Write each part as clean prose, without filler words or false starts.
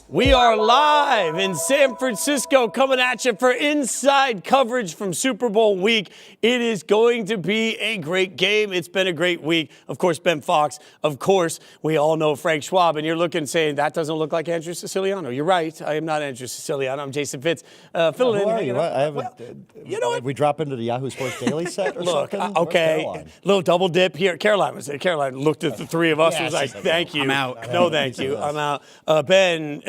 We are live in San Francisco coming at you for inside coverage from Super Bowl week. It is going to be a great game. It's been a great week. Of course, Ben Fawkes. Of course, we all know Frank Schwab. And you're looking saying, that doesn't look like Andrew Siciliano. You're right. I am not Andrew Siciliano. I'm Jason Fitz. Filling in. Who are you? I haven't, well, you know what? We drop into the Yahoo Sports Daily set or Look, something? okay, little double dip here. Caroline was there. Caroline looked at the three of us and was like, thank you. I'm out. No, thank you. I'm out. Ben,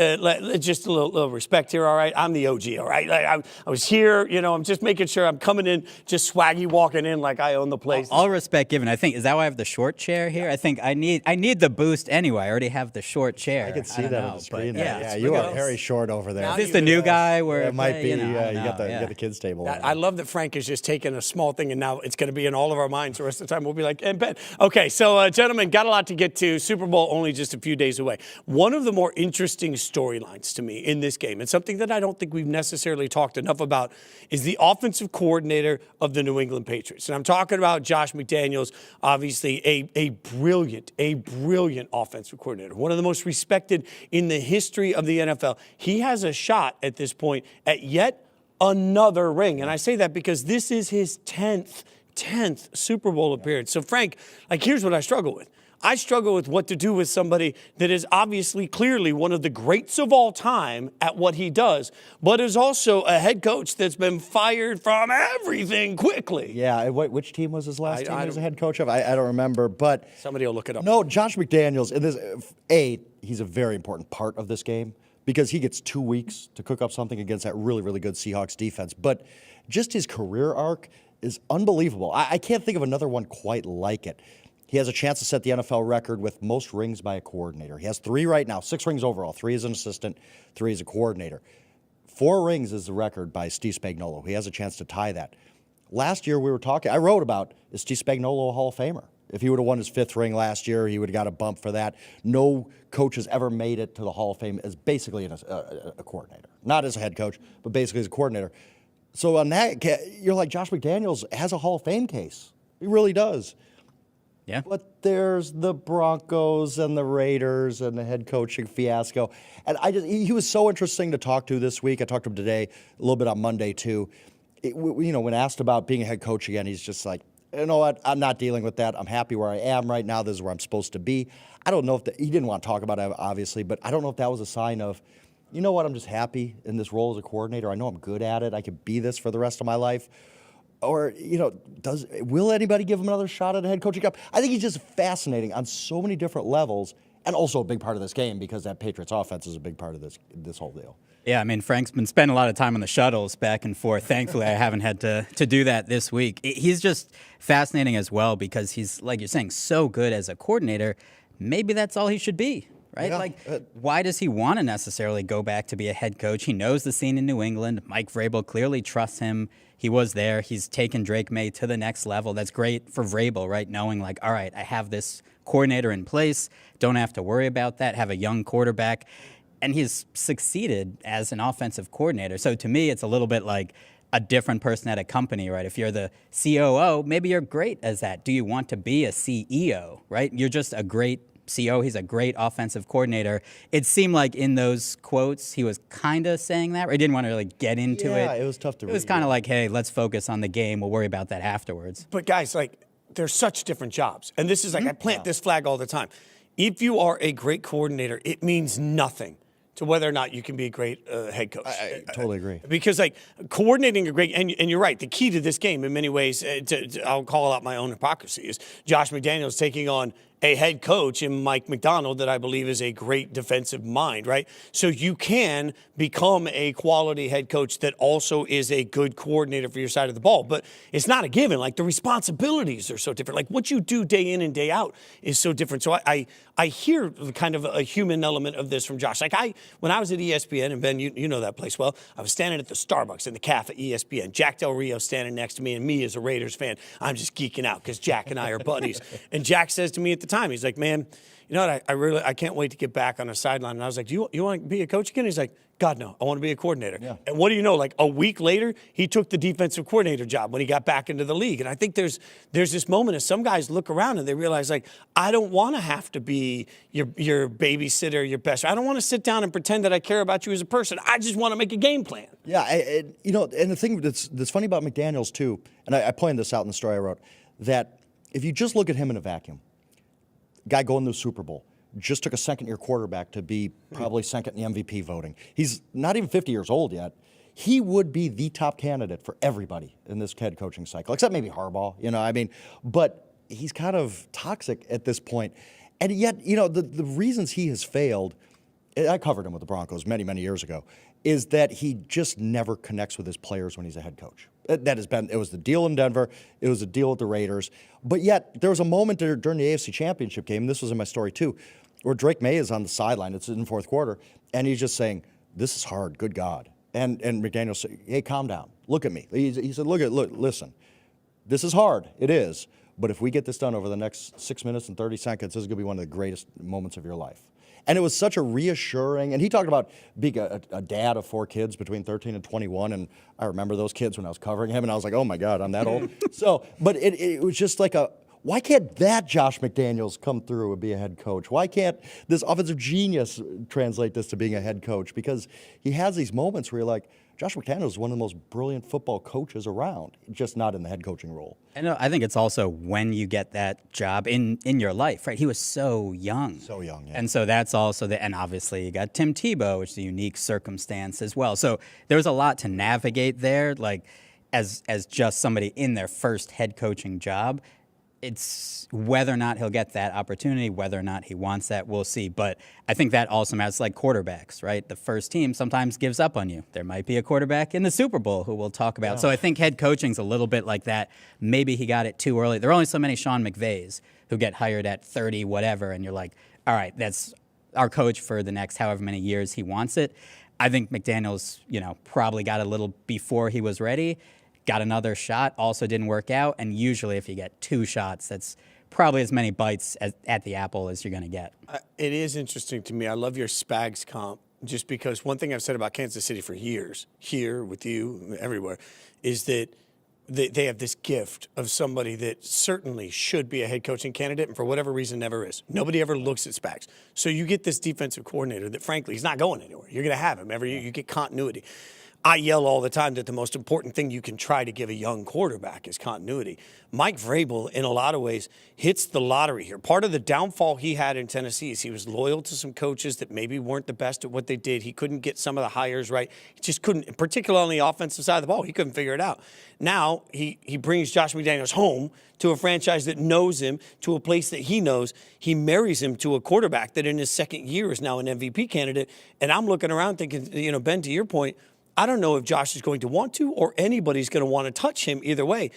just a little respect here, all right? I'm the OG, all right? I was here, I'm just making sure I'm coming in, just swaggy walking in like I own the place. All respect given. I think, is that why I have the short chair here? I think I need the boost anyway. I already have the short chair. I can see that on the screen. Yeah, you are very short over there. Is this the new guy where it might be? You got the kids table. I love that Frank is just taking a small thing and now it's going to be in all of our minds. The rest of the time we'll be like, and Ben. Okay, so gentlemen, got a lot to get to. Super Bowl only just a few days away. One of the more interesting storylines to me in this game, and something that I don't think we've necessarily talked enough about, is the offensive coordinator of the New England Patriots. And I'm talking about Josh McDaniels, obviously a brilliant offensive coordinator, one of the most respected in the history of the NFL. He has a shot at this point at yet another ring. And I say that because this is his 10th Super Bowl appearance. So Frank, here's what I struggle with. I struggle with what to do with somebody that is obviously clearly one of the greats of all time at what he does, but is also a head coach that's been fired from everything quickly. Yeah, which team was his last team he was a head coach of? I don't remember, but somebody will look it up. No, Josh McDaniels, in this, he's a very important part of this game because he gets 2 weeks to cook up something against that really, really good Seahawks defense. But just his career arc is unbelievable. I can't think of another one quite like it. He has a chance to set the NFL record with most rings by a coordinator. He has 3 right now, 6 rings overall. 3 as an assistant, 3 as a coordinator. 4 rings is the record by Steve Spagnuolo. He has a chance to tie that. Last year we were talking, I wrote about, is Steve Spagnuolo a Hall of Famer? If he would have won his 5th ring last year, he would have got a bump for that. No coach has ever made it to the Hall of Fame as basically a coordinator. Not as a head coach, but basically as a coordinator. So on that, you're like, Josh McDaniels has a Hall of Fame case. He really does. Yeah. But there's the Broncos and the Raiders and the head coaching fiasco. And he was so interesting to talk to this week. I talked to him today, a little bit on Monday too. When asked about being a head coach again, he's just like, you know what, I'm not dealing with that. I'm happy where I am right now. This is where I'm supposed to be. I don't know if he didn't want to talk about it, obviously, but I don't know if that was a sign of, you know what, I'm just happy in this role as a coordinator. I know I'm good at it. I could be this for the rest of my life. Or, will anybody give him another shot at a head coaching job? I think he's just fascinating on so many different levels, and also a big part of this game because that Patriots offense is a big part of this whole deal. Yeah, I mean, Frank's been spending a lot of time on the shuttles back and forth. Thankfully, I haven't had to do that this week. He's just fascinating as well because he's, like you're saying, so good as a coordinator. Maybe that's all he should be. Right? Yeah. Why does he want to necessarily go back to be a head coach? He knows the scene in New England. Mike Vrabel clearly trusts him. He was there. He's taken Drake May to the next level. That's great for Vrabel, right? Knowing all right, I have this coordinator in place. Don't have to worry about that. Have a young quarterback. And he's succeeded as an offensive coordinator. So to me, it's a little bit like a different person at a company, right? If you're the COO, maybe you're great as that. Do you want to be a CEO, right? You're just a great CEO. He's a great offensive coordinator. It seemed like in those quotes, he was kind of saying that. Or he didn't want to really get into it. Yeah, it was tough to read. It was kind of like, hey, let's focus on the game. We'll worry about that afterwards. But guys, they're such different jobs. And this is I plant this flag all the time. If you are a great coordinator, it means nothing to whether or not you can be a great head coach. I totally agree. Because coordinating a great, and you're right, the key to this game in many ways, I'll call out my own hypocrisy, is Josh McDaniels taking on a head coach in Mike Macdonald that I believe is a great defensive mind, right? So you can become a quality head coach that also is a good coordinator for your side of the ball. But it's not a given. The responsibilities are so different. What you do day in and day out is so different. So I hear kind of a human element of this from Josh. When I was at ESPN, and Ben, you know that place well, I was standing at the Starbucks in the cafe at ESPN. Jack Del Rio standing next to me, and me as a Raiders fan, I'm just geeking out because Jack and I are buddies. And Jack says to me at the the time. He's like, man, you know what? I can't wait to get back on the sideline. And I was like, you want to be a coach again? He's like, God, no, I want to be a coordinator. Yeah. And what do you know? Like a week later, he took the defensive coordinator job when he got back into the league. And I think there's this moment as some guys look around and they realize, like, I don't want to have to be your babysitter, your best. I don't want to sit down and pretend that I care about you as a person. I just want to make a game plan. Yeah, and the thing that's funny about McDaniels too, and I pointed this out in the story I wrote, that if you just look at him in a vacuum, guy going to the Super Bowl, just took a second-year quarterback to be probably second in the MVP voting. He's not even 50 years old yet. He would be the top candidate for everybody in this head coaching cycle, except maybe Harbaugh, but he's kind of toxic at this point. And yet, the reasons he has failed, I covered him with the Broncos many, many years ago, is that he just never connects with his players when he's a head coach. It was the deal in Denver, it was a deal with the Raiders, but yet there was a moment during the AFC Championship game, and this was in my story too, where Drake May is on the sideline, it's in the fourth quarter, and he's just saying, this is hard, good God. And McDaniels said, hey, calm down, look at me. He said, listen, this is hard, it is, but if we get this done over the next 6 minutes and 30 seconds, this is going to be one of the greatest moments of your life. And it was such a reassuring, and he talked about being a dad of 4 kids between 13 and 21, and I remember those kids when I was covering him, and I was like, oh my God, I'm that old. But it was just like why can't that Josh McDaniels come through and be a head coach? Why can't this offensive genius translate this to being a head coach? Because he has these moments where you're like, Josh McDaniels is one of the most brilliant football coaches around, just not in the head coaching role. I think it's also when you get that job in your life, right? He was so young. So young, yeah. And so that's also and obviously you got Tim Tebow, which is a unique circumstance as well. So there's a lot to navigate there, like as just somebody in their first head coaching job. It's whether or not he'll get that opportunity, whether or not he wants that, we'll see. But I think that also matters, like quarterbacks, right? The first team sometimes gives up on you. There might be a quarterback in the Super Bowl who we'll talk about. Yeah. So I think head coaching's a little bit like that. Maybe he got it too early. There are only so many Sean McVays who get hired at 30, whatever, and you're like, all right, that's our coach for the next however many years he wants it. I think McDaniels, probably got a little before he was ready. Got another shot, also didn't work out. And usually if you get 2 shots, that's probably as many bites at the apple as you're going to get. It is interesting to me. I love your Spags comp, just because one thing I've said about Kansas City for years, here with you, everywhere, is that they have this gift of somebody that certainly should be a head coaching candidate and for whatever reason never is. Nobody ever looks at Spags. So you get this defensive coordinator that, frankly, he's not going anywhere. You're going to have him every year. You get continuity. I yell all the time that the most important thing you can try to give a young quarterback is continuity. Mike Vrabel, in a lot of ways, hits the lottery here. Part of the downfall he had in Tennessee is he was loyal to some coaches that maybe weren't the best at what they did. He couldn't get some of the hires right. He just couldn't, particularly on the offensive side of the ball, he couldn't figure it out. Now he brings Josh McDaniels home to a franchise that knows him, to a place that he knows. He marries him to a quarterback that in his second year is now an MVP candidate. And I'm looking around thinking, Ben, to your point, I don't know if Josh is going to want to or anybody's going to want to touch him either way.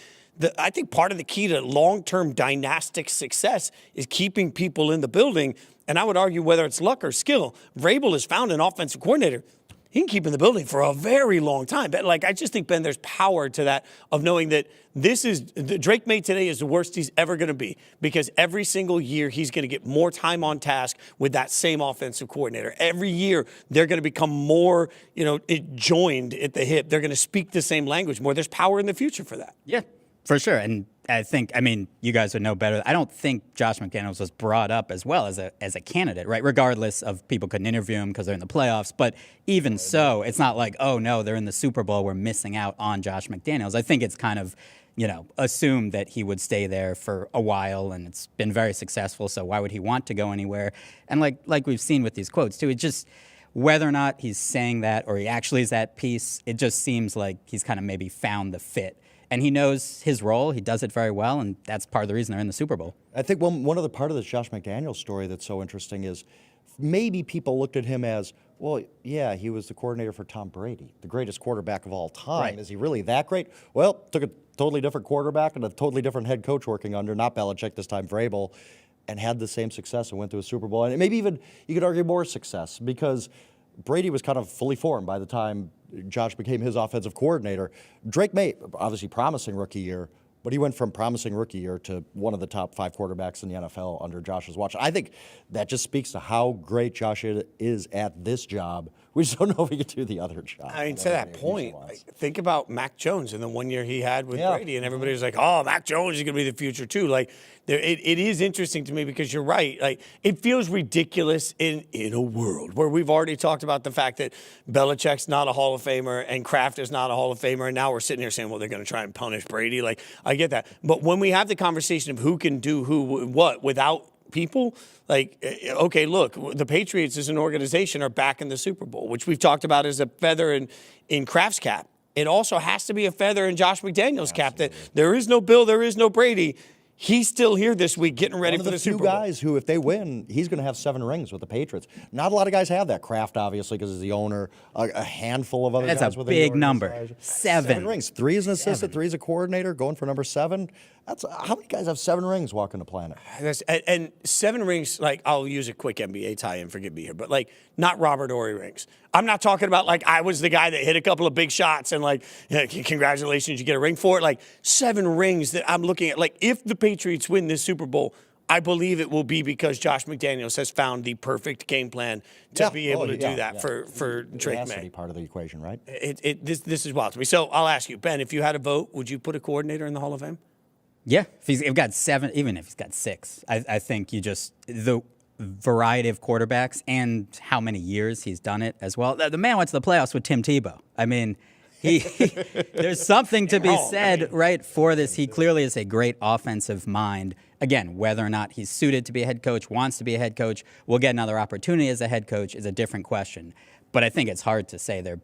I think part of the key to long-term dynastic success is keeping people in the building. And I would argue whether it's luck or skill, Vrabel has found an offensive coordinator he can keep in the building for a very long time. But I just think, Ben, there's power to that of knowing that Drake May today is the worst he's ever going to be, because every single year he's going to get more time on task with that same offensive coordinator. Every year they're going to become more, joined at the hip. They're going to speak the same language more. There's power in the future for that. Yeah, for sure. And I think, you guys would know better. I don't think Josh McDaniels was brought up as well as a candidate, right? Regardless of people couldn't interview him because they're in the playoffs. But even so, it's not like, oh, no, they're in the Super Bowl, we're missing out on Josh McDaniels. I think it's kind of, assumed that he would stay there for a while, and it's been very successful, so why would he want to go anywhere? And like we've seen with these quotes, too, it just, whether or not he's saying that or he actually is at peace, it just seems like he's kind of maybe found the fit. And he knows his role. He does it very well, and that's part of the reason they're in the Super Bowl. I think one other part of this Josh McDaniels story that's so interesting is maybe people looked at him as, well, yeah, he was the coordinator for Tom Brady, the greatest quarterback of all time. Right. Is he really that great? Well, took a totally different quarterback and a totally different head coach working under, not Belichick, this time Vrabel, and had the same success and went to a Super Bowl. And maybe even, you could argue, more success, because Brady was kind of fully formed by the time Josh became his offensive coordinator. Drake May, obviously promising rookie year, But he went from promising rookie year to one of the top 5 quarterbacks in the NFL under Josh's watch. I think that just speaks to how great Josh is at this job. We just don't know if he could do the other job. I mean, to that point, think about Mac Jones and the 1 year he had with Brady, and everybody was like, "Oh, Mac Jones is going to be the future too." Like, it is interesting to me because you're right. Like, it feels ridiculous in a world where we've already talked about the fact that Belichick's not a Hall of Famer and Kraft is not a Hall of Famer, and now we're sitting here saying, "Well, they're going to try and punish Brady." Like, I get that, but when we have the conversation of who can do what without people, like, okay, look, the Patriots as an organization are back in the Super Bowl, which we've talked about as a feather in Kraft's cap. It also has to be a feather in Josh McDaniels' cap that there is no Bill, there is no Brady. He's still here this week getting ready for the Super Bowl. One of the few guys who, if they win, he's going to have 7 rings with the Patriots. Not a lot of guys have that. Kraft, obviously, because he's the owner. A handful of other guys. That's a big number. 7 rings. 3 as an assistant, 3 as a coordinator, going for number 7. That's how many guys have 7 rings walking the planet? And 7 rings, like, I'll use a quick NBA tie-in, forgive me here, but, like, not Robert Horry rings. I'm not talking about, like, I was the guy that hit a couple of big shots and, like, congratulations, you get a ring for it. Like, 7 rings that I'm looking at. Like, if the Patriots win this Super Bowl, I believe it will be because Josh McDaniels has found the perfect game plan to be able to do that for Drake May. It has to be part of the equation, right? This is wild to me. So I'll ask you, Ben, if you had a vote, would you put a coordinator in the Hall of Fame? Yeah, if he's got 7, even if he's got 6, I think you just the variety of quarterbacks and how many years he's done it as well. The man went to the playoffs with Tim Tebow. I mean, there's something to be said, right, for this. He clearly is a great offensive mind. Again, whether or not he's suited to be a head coach, wants to be a head coach, will get another opportunity as a head coach is a different question. But I think it's hard to say they're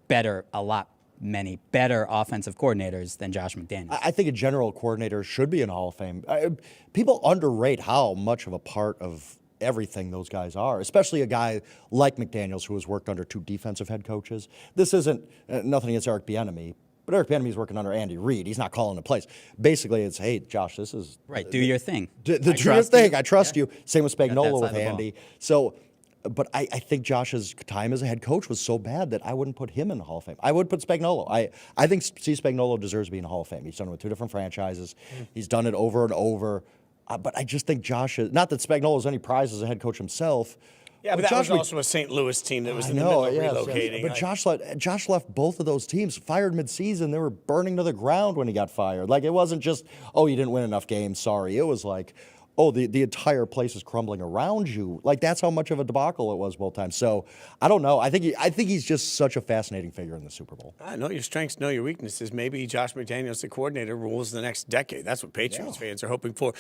many better offensive coordinators than Josh McDaniels. I think a general coordinator should be in Hall of Fame. People underrate how much of a part of everything those guys are, especially a guy like McDaniels who has worked under 2 defensive head coaches. This isn't nothing against Eric Bieniemy, but Eric Bieniemy's working under Andy Reid. He's not calling the plays. Basically, it's, hey, Josh, this is... Right, do your thing. Do your thing. I trust you. Same with Spagnuolo with Andy. So... But I think Josh's time as a head coach was so bad that I wouldn't put him in the Hall of Fame. I would put Spagnuolo. I think Steve Spagnuolo deserves to be in the Hall of Fame. He's done it with 2 different franchises. He's done it over and over. But I just think Josh is, not that Spagnuolo has any prize as a head coach himself. Yeah, but that was also a St. Louis team that was in the middle of relocating. But Josh left both of those teams, fired midseason. They were burning to the ground when he got fired. Like, it wasn't just, oh, you didn't win enough games, sorry. It was like, oh, the entire place is crumbling around you. Like, that's how much of a debacle it was both times. So I don't know. I think he's just such a fascinating figure in the Super Bowl. I know your strengths, know your weaknesses. Maybe Josh McDaniels, the coordinator, rules the next decade. That's what Patriots fans are hoping for.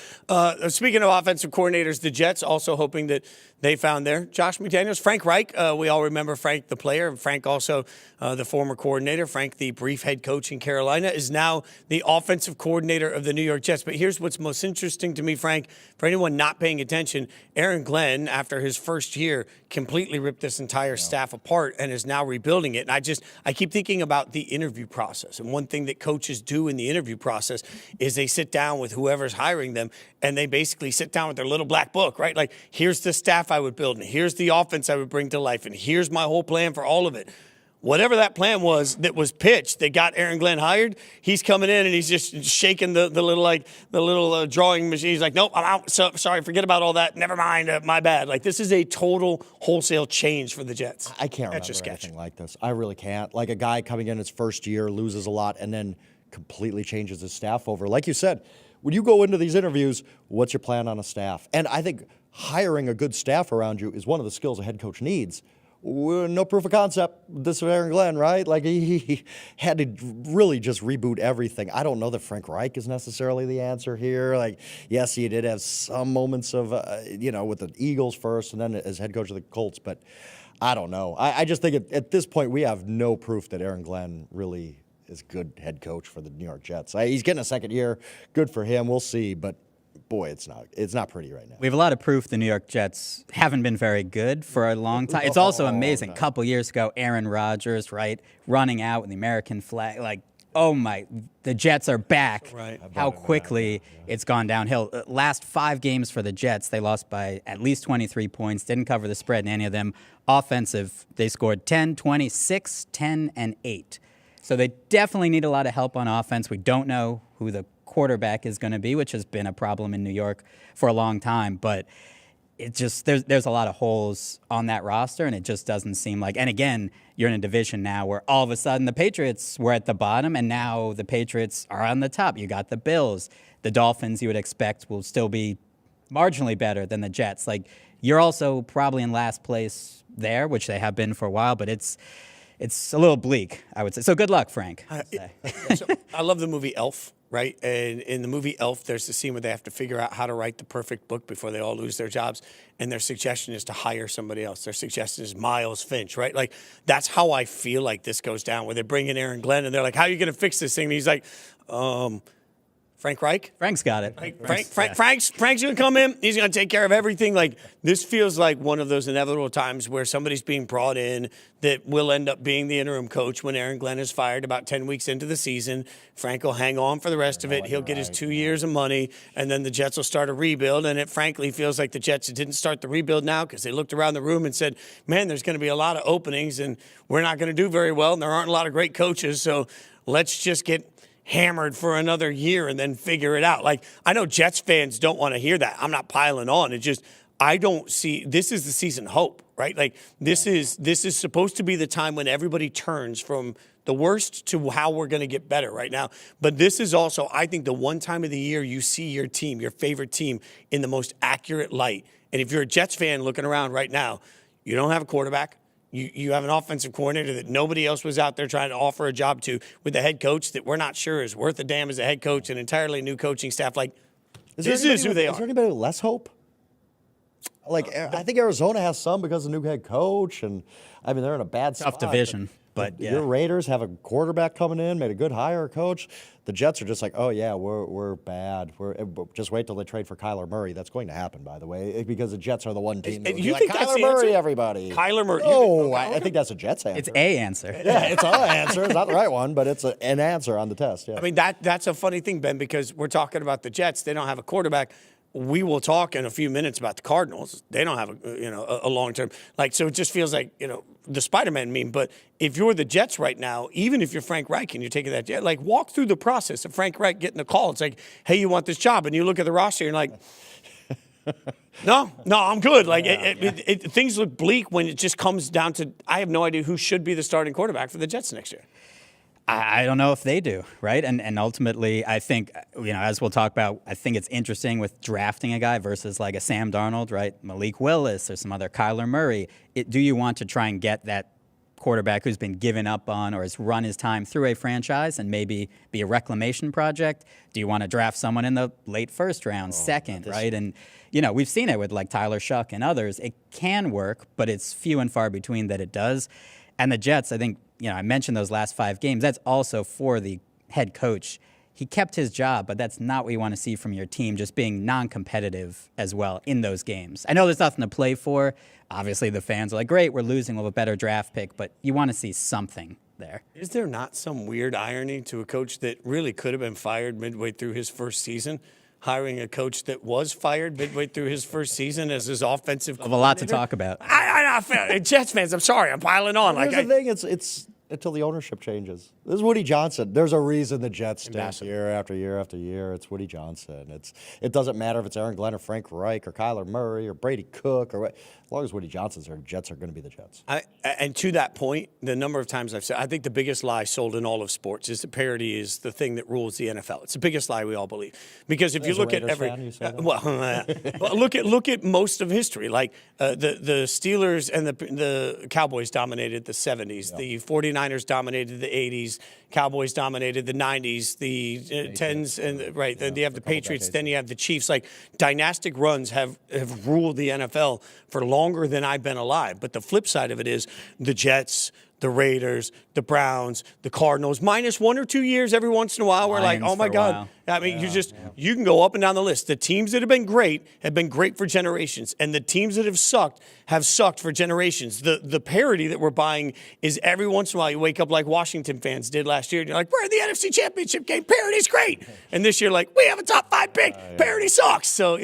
Speaking of offensive coordinators, the Jets also hoping that they found their Josh McDaniels. Frank Reich, we all remember Frank the player. Frank also the former coordinator. Frank, the brief head coach in Carolina, is now the offensive coordinator of the New York Jets. But here's what's most interesting to me, Frank. For anyone not paying attention, Aaron Glenn, after his first year, completely ripped this entire staff apart and is now rebuilding it. And I keep thinking about the interview process. And one thing that coaches do in the interview process is they sit down with whoever's hiring them and they basically sit down with their little black book, right? Like, here's the staff I would build, and here's the offense I would bring to life, and here's my whole plan for all of it. Whatever that plan was that was pitched that got Aaron Glenn hired, he's coming in and he's just shaking the little drawing machine. He's like, nope, I'm out. So, sorry, forget about all that. Never mind, my bad. Like, this is a total wholesale change for the Jets. I can't remember anything like this. I really can't. Like, a guy coming in his first year, loses a lot, and then completely changes his staff over. Like you said, when you go into these interviews, what's your plan on a staff? And I think hiring a good staff around you is one of the skills a head coach needs. No proof of concept. This is Aaron Glenn, right? Like, he had to really just reboot everything. I don't know that Frank Reich is necessarily the answer here. Like, yes, he did have some moments of, with the Eagles first and then as head coach of the Colts, but I don't know. I just think at this point we have no proof that Aaron Glenn really is a good head coach for the New York Jets. He's getting a second year. Good for him. We'll see, but boy, it's not pretty right now. We have a lot of proof the New York Jets haven't been very good for a long time. It's also amazing. A couple years ago, Aaron Rodgers, right, running out with the American flag. Like, oh my, the Jets are back. Right. How quickly it's gone downhill. Last 5 games for the Jets, they lost by at least 23 points, didn't cover the spread in any of them. Offensive, they scored 10, 26, 10, and 8. So they definitely need a lot of help on offense. We don't know who the quarterback is going to be, which has been a problem in New York for a long time. But it just there's a lot of holes on that roster, and it just doesn't seem like. And again, you're in a division now where all of a sudden the Patriots were at the bottom, and now the Patriots are on the top. You got the Bills, the Dolphins. You would expect will still be marginally better than the Jets. Like, you're also probably in last place there, which they have been for a while, but it's a little bleak, I would say. So good luck, Frank. I love the movie Elf, right? And in the movie Elf, there's the scene where they have to figure out how to write the perfect book before they all lose their jobs. And their suggestion is to hire somebody else. Their suggestion is Miles Finch, right? Like, that's how I feel like this goes down, where they bring in Aaron Glenn and they're like, how are you going to fix this thing? And he's like, Frank Reich? Frank's got it. Frank's going to come in. He's going to take care of everything. Like, this feels like one of those inevitable times where somebody's being brought in that will end up being the interim coach when Aaron Glenn is fired about 10 weeks into the season. Frank will hang on for the rest of it. He'll get his 2 years of money, and then the Jets will start a rebuild. And it frankly feels like the Jets didn't start the rebuild now because they looked around the room and said, man, there's going to be a lot of openings, and we're not going to do very well, and there aren't a lot of great coaches, so let's just get hammered for another year and then figure it out. Like, I know Jets fans don't want to hear that. I'm not piling on. It's just, I don't see, this is the season hope, right? Like, this is supposed to be the time when everybody turns from the worst to how we're going to get better right now. But this is also, I think, the one time of the year you see your team, your favorite team, in the most accurate light. And if you're a Jets fan looking around right now, you don't have a quarterback. You have an offensive coordinator that nobody else was out there trying to offer a job to, with a head coach that we're not sure is worth a damn as a head coach, an entirely new coaching staff. Like, this is who they are. Is there anybody with less hope? Like, I think Arizona has some because of the new head coach, and I mean, they're in a bad spot. Tough division, but yeah. Your Raiders have a quarterback coming in, made a good hire, coach. The Jets are just like, oh yeah, we're bad. Just wait till they trade for Kyler Murray. That's going to happen, by the way, because the Jets are the one team. You think that's Kyler the Murray, answer? everybody. Kyler Murray. No, I think that's a Jets answer. It's a answer. Yeah, it's an answer. It's not the right one, but it's an answer on the test. Yeah. I mean, that's a funny thing, Ben, because we're talking about the Jets. They don't have a quarterback. We will talk in a few minutes about the Cardinals. They don't have a long term. Like, so it just feels like, the Spider-Man meme. But if you're the Jets right now, even if you're Frank Reich and you're taking that jet, like, walk through the process of Frank Reich getting a call. It's like, hey, you want this job? And you look at the roster and you're like, no, I'm good. Like, things look bleak when it just comes down to, I have no idea who should be the starting quarterback for the Jets next year. I don't know if they do, right? And ultimately, I think, as we'll talk about, I think it's interesting with drafting a guy versus like a Sam Darnold, right? Malik Willis or some other Kyler Murray. Do you want to try and get that quarterback who's been given up on or has run his time through a franchise and maybe be a reclamation project? Do you want to draft someone in the late first round, second, right? And, we've seen it with like Tyler Shuck and others. It can work, but it's few and far between that it does. And the Jets, I think, I mentioned those last 5 games. That's also for the head coach. He kept his job, but that's not what you want to see from your team, just being non-competitive as well in those games. I know there's nothing to play for. Obviously, the fans are like, great, we're losing, we'll have a better draft pick, but you want to see something there. Is there not some weird irony to a coach that really could have been fired midway through his first season, hiring a coach that was fired midway through his first season as his offensive coordinator? A lot to talk about. Jets fans, I'm sorry, I'm piling on. Here's the thing, it's until the ownership changes. This is Woody Johnson. There's a reason the Jets stink year after year after year. It's Woody Johnson. It doesn't matter if it's Aaron Glenn or Frank Reich or Kyler Murray or Brady Cook or what. As long as Woody Johnson's there, Jets are going to be the Jets. And to that point, the number of times I've said, I think the biggest lie sold in all of sports is that parity is the thing that rules the NFL. It's the biggest lie we all believe. Because if you look at every, look at most of history, like the Steelers and the Cowboys dominated the 70s. Yeah. The 49ers dominated the 80s. Cowboys dominated the 90s, the 10s, and right. Then you have the Patriots. Then you have the Chiefs. Like, dynastic runs have ruled the NFL for longer than I've been alive. But the flip side of it is the Jets, the Raiders, the Browns, the Cardinals, minus 1 or 2 years every once in a while. We're like, oh my God. I mean, you can go up and down the list. The teams that have been great for generations. And the teams that have sucked for generations. The parity that we're buying is every once in a while you wake up like Washington fans did last year. And you're like, we're in the NFC Championship game. Parity's great. And this year, like, we have a top 5 pick. Parity sucks. So,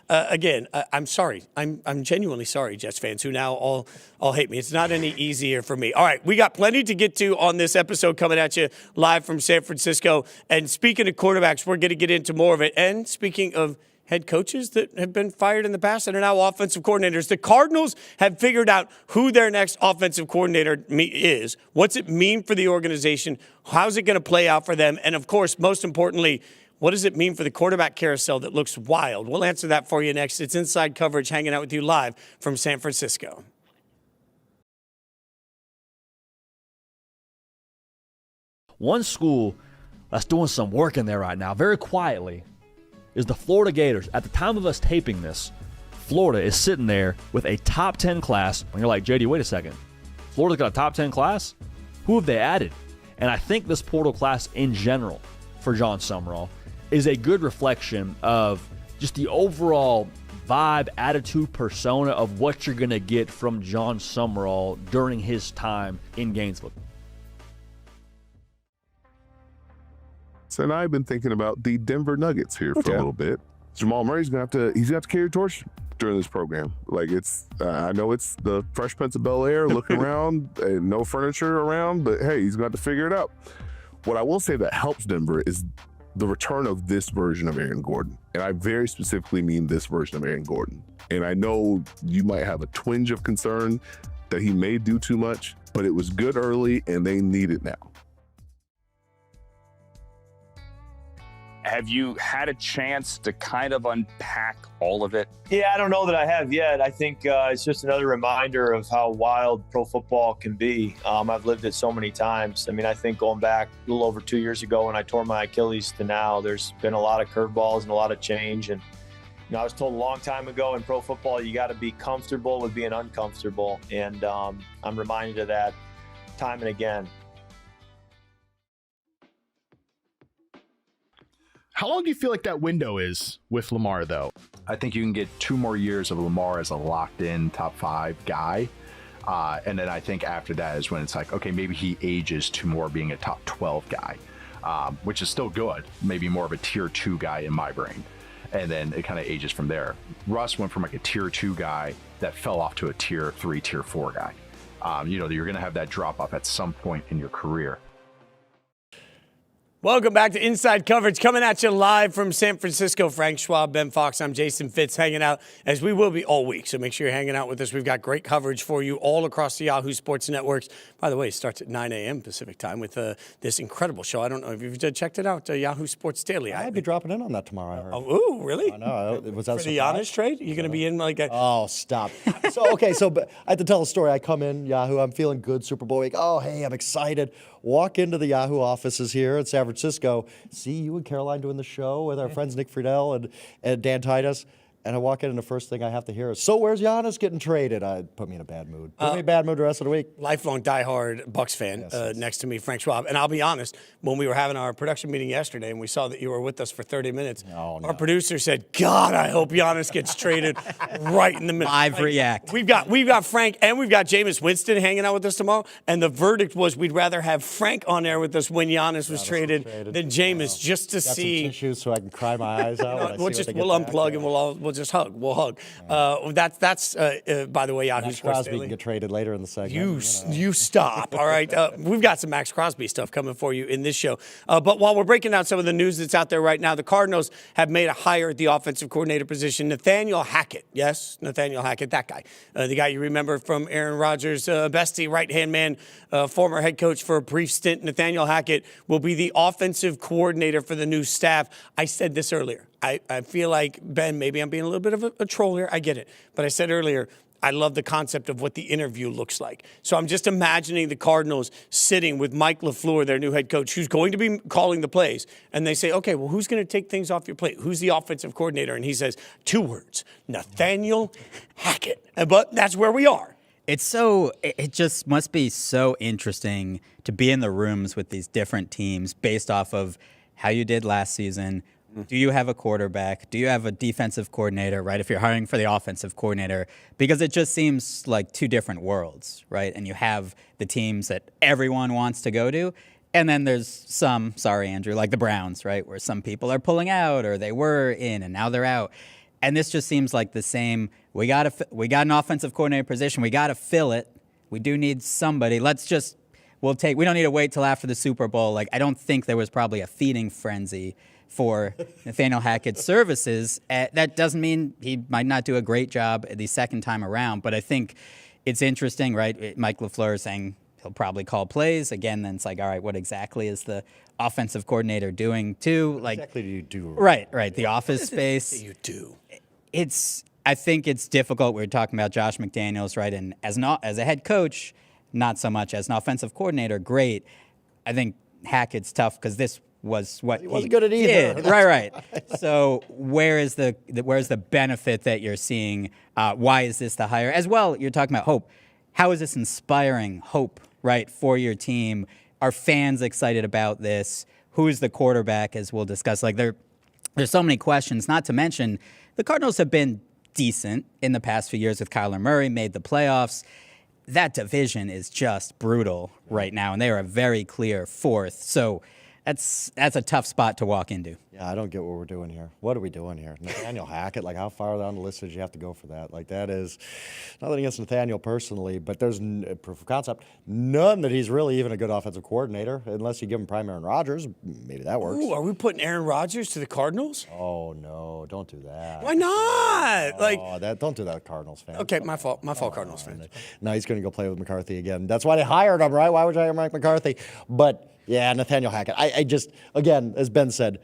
again, I'm sorry. I'm genuinely sorry, Jets fans, who now all hate me. It's not any easier for me. All right, we got plenty to get to on this episode coming at you live from San Francisco. And speaking of quarterback, quarterbacks, we're going to get into more of it. And speaking of head coaches that have been fired in the past and are now offensive coordinators, the Cardinals have figured out who their next offensive coordinator is. What's it mean for the organization? How's it going to play out for them? And, of course, most importantly, what does it mean for the quarterback carousel that looks wild? We'll answer that for you next. It's Inside Coverage, hanging out with you live from San Francisco. One school that's doing some work in there right now, very quietly, is the Florida Gators. At the time of us taping this, Florida is sitting there with a top 10 class. And you're like, JD, wait a second. Florida's got a top 10 class? Who have they added? And I think this portal class in general for John Summerall is a good reflection of just the overall vibe, attitude, persona of what you're going to get from John Summerall during his time in Gainesville. And I've been thinking about the Denver Nuggets here for a little bit. Jamal Murray's gonna have to carry a torch during this program. Like I know it's the Fresh Prince of Bel-Air looking around and no furniture around, but hey, he's gonna have to figure it out. What I will say that helps Denver is the return of this version of Aaron Gordon. And I very specifically mean this version of Aaron Gordon. And I know you might have a twinge of concern that he may do too much, but it was good early and they need it now. Have you had a chance to kind of unpack all of it? Yeah, I don't know that I have yet. I think it's just another reminder of how wild pro football can be. I've lived it so many times. I mean, I think going back a little over 2 years ago when I tore my Achilles to now, there's been a lot of curveballs and a lot of change. And I was told a long time ago in pro football, you got to be comfortable with being uncomfortable. And I'm reminded of that time and again. How long do you feel like that window is with Lamar, though? I think you can get 2 more years of Lamar as a locked-in top 5 guy. And then I think after that is when it's like, okay, maybe he ages to more being a top 12 guy, which is still good. Maybe more of a tier 2 guy in my brain. And then it kind of ages from there. Russ went from like a tier 2 guy that fell off to a tier 3, tier 4 guy. You're going to have that drop off at some point in your career. Welcome back to Inside Coverage, coming at you live from San Francisco. Frank Schwab, Ben Fawkes. I'm Jason Fitz, hanging out as we will be all week. So make sure you're hanging out with us. We've got great coverage for you all across the Yahoo Sports networks. By the way, it starts at 9 a.m. Pacific time with this incredible show. I don't know if you've checked it out, Yahoo Sports Daily. I'd be dropping in on that tomorrow, I heard. Oh, really? I know. Was that for the Giannis trade? You're going to be in like a... Oh, stop. So I had to tell a story. I come in, Yahoo, I'm feeling good, Super Bowl week. Oh, hey, I'm excited. Walk into the Yahoo offices here in San Francisco, see you and Caroline doing the show with our friends Nick Friedel and Dan Titus. And I walk in and the first thing I have to hear is, so where's Giannis getting traded? Put me in a bad mood. Put me in a bad mood the rest of the week. Lifelong diehard Bucks fan next to me, Frank Schwab. And I'll be honest, when we were having our production meeting yesterday and we saw that you were with us for 30 minutes, our producer said, God, I hope Giannis gets traded right in the middle. Live react. We've got Frank and we've got Jameis Winston hanging out with us tomorrow. And the verdict was we'd rather have Frank on there with us when Giannis was traded than Jameis, just to see. Some tissues so I can cry my eyes out. We'll unplug and we'll just hug. We'll hug. That's by the way, Yahoo Max Sports Crosby Daily. can get traded later in the segment. You stop. All right. We've got some Max Crosby stuff coming for you in this show. But while we're breaking down some of the news that's out there right now, the Cardinals have made a hire at the offensive coordinator position. Nathaniel Hackett. Yes, Nathaniel Hackett, that guy. The guy you remember from Aaron Rodgers' bestie, right-hand man, former head coach for a brief stint. Nathaniel Hackett will be the offensive coordinator for the new staff. I said this earlier. I feel like, Ben, maybe I'm being a little bit of a troll here. I get it. But I said earlier, I love the concept of what the interview looks like. So I'm just imagining the Cardinals sitting with Mike LaFleur, their new head coach, who's going to be calling the plays. And they say, okay, well, who's going to take things off your plate? Who's the offensive coordinator? And he says, 2 words, Nathaniel Hackett. But that's where we are. It just must be so interesting to be in the rooms with these different teams based off of how you did last season. Do you have a quarterback? Do you have a defensive coordinator, right? If you're hiring for the offensive coordinator, because it just seems like 2 different worlds, right? And you have the teams that everyone wants to go to. And then there's some, sorry, Andrew, like the Browns, right? Where some people are pulling out or they were in and now they're out. And this just seems like the same. We got an offensive coordinator position. We got to fill it. We do need somebody. We don't need to wait till after the Super Bowl. Like, I don't think there was probably a feeding frenzy for Nathaniel Hackett's services. That doesn't mean he might not do a great job the second time around, but I think it's interesting, right? Mike LaFleur saying he'll probably call plays. Again, then it's like, all right, what exactly is the offensive coordinator doing too? What exactly do you do? Right. The office space. You do. I think it's difficult. We were talking about Josh McDaniels, right? And as a head coach, not so much. As an offensive coordinator, great. I think Hackett's tough because this was what he wasn't good at either. did. Right. So where is the benefit that you're seeing? Why is this the hire? As well, you're talking about hope. How is this inspiring hope, right, for your team? Are fans excited about this? Who is the quarterback, as we'll discuss? Like there's so many questions. Not to mention, the Cardinals have been decent in the past few years with Kyler Murray, made the playoffs. That division is just brutal right now, and they are a very clear fourth. So that's a tough spot to walk into. Yeah, I don't get what we're doing here. What are we doing here? Nathaniel Hackett, like how far down the list did you have to go for that? Like that is nothing against Nathaniel personally, but there's proof of concept. None that he's really even a good offensive coordinator, unless you give him prime Aaron Rodgers. Maybe that works. Ooh, are we putting Aaron Rodgers to the Cardinals? Oh no, don't do that. Why not? Don't do that, Cardinals fans. Okay, my fault, Cardinals fans. No, he's going to go play with McCarthy again. That's why they hired him, right? Why would you hire Mike McCarthy? But yeah, Nathaniel Hackett. I just, again, as Ben said,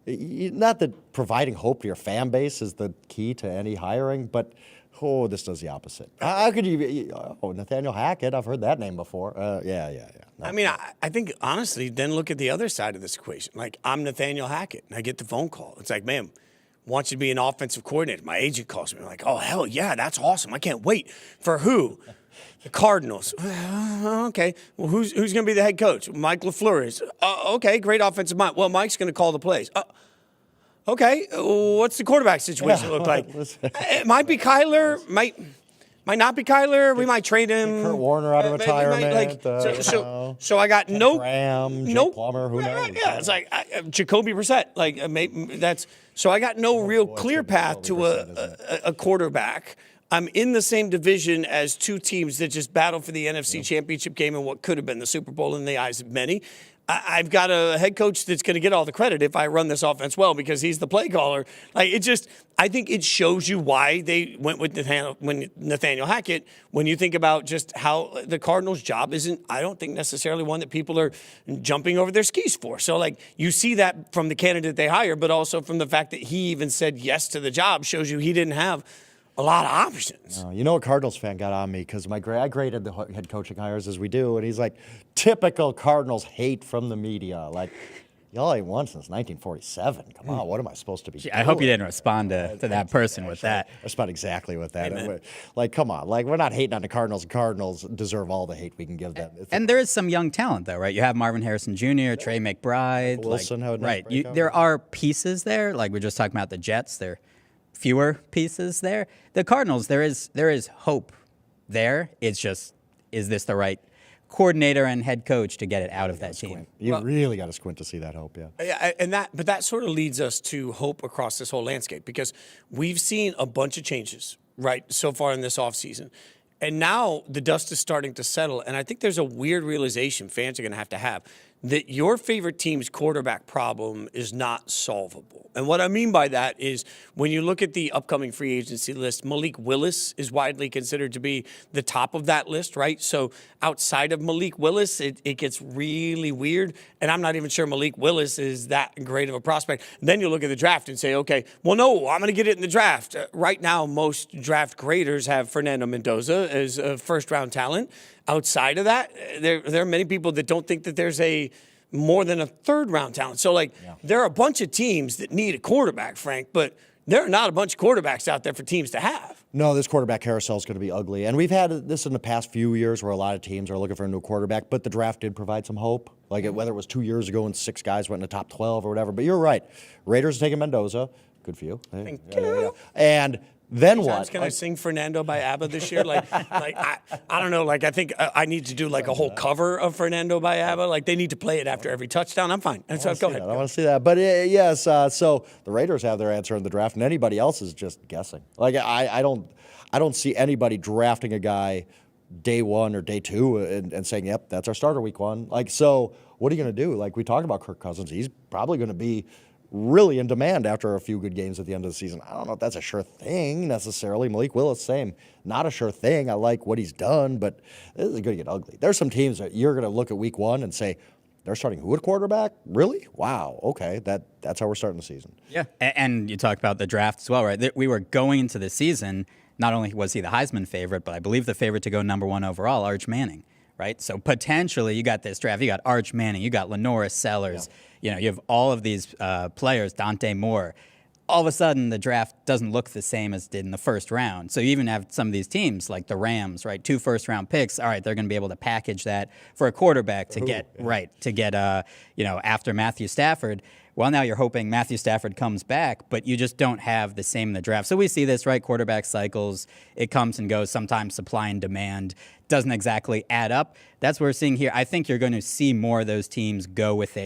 not that providing hope to your fan base is the key to any hiring, but this does the opposite. How could you? Nathaniel Hackett. I've heard that name before. Yeah. No. I mean, I think honestly, then look at the other side of this equation. Like I'm Nathaniel Hackett, and I get the phone call. It's like, man, want you to be an offensive coordinator. My agent calls me. I'm like, oh hell yeah, that's awesome. I can't wait. For who? The Cardinals. Okay. Well, who's going to be the head coach? Mike LaFleur is. Okay, great offensive mind. Well, Mike's going to call the plays. Okay. What's the quarterback situation look like? It might be Kyler. Might not be Kyler. We might trade him. Kurt Warner out of retirement. So I got no. Graham, no Plummer. Who knows? Yeah, it's like Jacoby Brissett. Like maybe that's. So I got no real clear path to a quarterback. I'm in the same division as two teams that just battle for the NFC Championship game and what could have been the Super Bowl in the eyes of many. I've got a head coach that's going to get all the credit if I run this offense well because he's the play caller. I think it shows you why they went with Nathaniel Hackett. When you think about just how the Cardinals' job isn't, I don't think necessarily one that people are jumping over their skis for. So, you see that from the candidate they hire, but also from the fact that he even said yes to the job shows you he didn't have a lot of options. You know, a Cardinals fan got on me because I graded the head coaching hires as we do, and he's like, typical Cardinals hate from the media. Like, y'all ain't won since 1947. Come on, what am I supposed to be doing? I hope you didn't respond to that person with that. I respond exactly with that. Like, come on. Like, we're not hating on the Cardinals. The Cardinals deserve all the hate we can give them. And there is some young talent, though, right? You have Marvin Harrison Jr., Trey McBride. Wilson. Right. There are pieces there. Like, we're just talking about the Jets. There fewer pieces there. The Cardinals, there is hope there. It's just, is this the right coordinator and head coach to get it out of that team? You really got to squint to see that hope, yeah. But that sort of leads us to hope across this whole landscape because we've seen a bunch of changes, right, so far in this offseason. And now the dust is starting to settle, and I think there's a weird realization fans are going to have that your favorite team's quarterback problem is not solvable. And what I mean by that is when you look at the upcoming free agency list, Malik Willis is widely considered to be the top of that list, right? So outside of Malik Willis, it gets really weird. And I'm not even sure Malik Willis is that great of a prospect. And then you look at the draft and say, okay, well, no, I'm going to get it in the draft. Right now, most draft graders have Fernando Mendoza as a first-round talent. Outside of that, there are many people that don't think that there's more than a third-round talent. So, there are a bunch of teams that need a quarterback, Frank, but there are not a bunch of quarterbacks out there for teams to have. No, this quarterback carousel is going to be ugly. And we've had this in the past few years where a lot of teams are looking for a new quarterback, but the draft did provide some hope. Whether it was 2 years ago and 6 guys went in the top 12 or whatever. But you're right. Raiders taking Mendoza. Good for you. Thank you. And then what? Can I sing Fernando by ABBA this year? I don't know. I think I need to do a whole cover of Fernando by ABBA. They need to play it after every touchdown. I'm fine. And so go ahead. I want to see that. But yes, so the Raiders have their answer in the draft, and anybody else is just guessing. I don't see anybody drafting a guy day 1 or day 2 and saying, yep, that's our starter week 1. So what are you going to do? We talked about Kirk Cousins. He's probably going to be really in demand after a few good games at the end of the season. I don't know if that's a sure thing necessarily. Malik Willis, same. Not a sure thing. I like what he's done, but this is going to get ugly. There's some teams that you're going to look at week one and say, they're starting who at quarterback? Really? Wow. Okay, that's how we're starting the season. Yeah, and you talked about the draft as well, right? We were going into the season, not only was he the Heisman favorite, but I believe the favorite to go number 1 overall, Arch Manning, right? So potentially you got this draft. You got Arch Manning, you got Lenoris Sellers, you have all of these players, Dante Moore. All of a sudden, the draft doesn't look the same as it did in the first round. So you even have some of these teams like the Rams, right? 2 first-round picks. All right, they're going to be able to package that for a quarterback to get after Matthew Stafford. Well, now you're hoping Matthew Stafford comes back, but you just don't have the same in the draft. So we see this, right? Quarterback cycles, it comes and goes. Sometimes supply and demand doesn't exactly add up. That's what we're seeing here. I think you're going to see more of those teams go with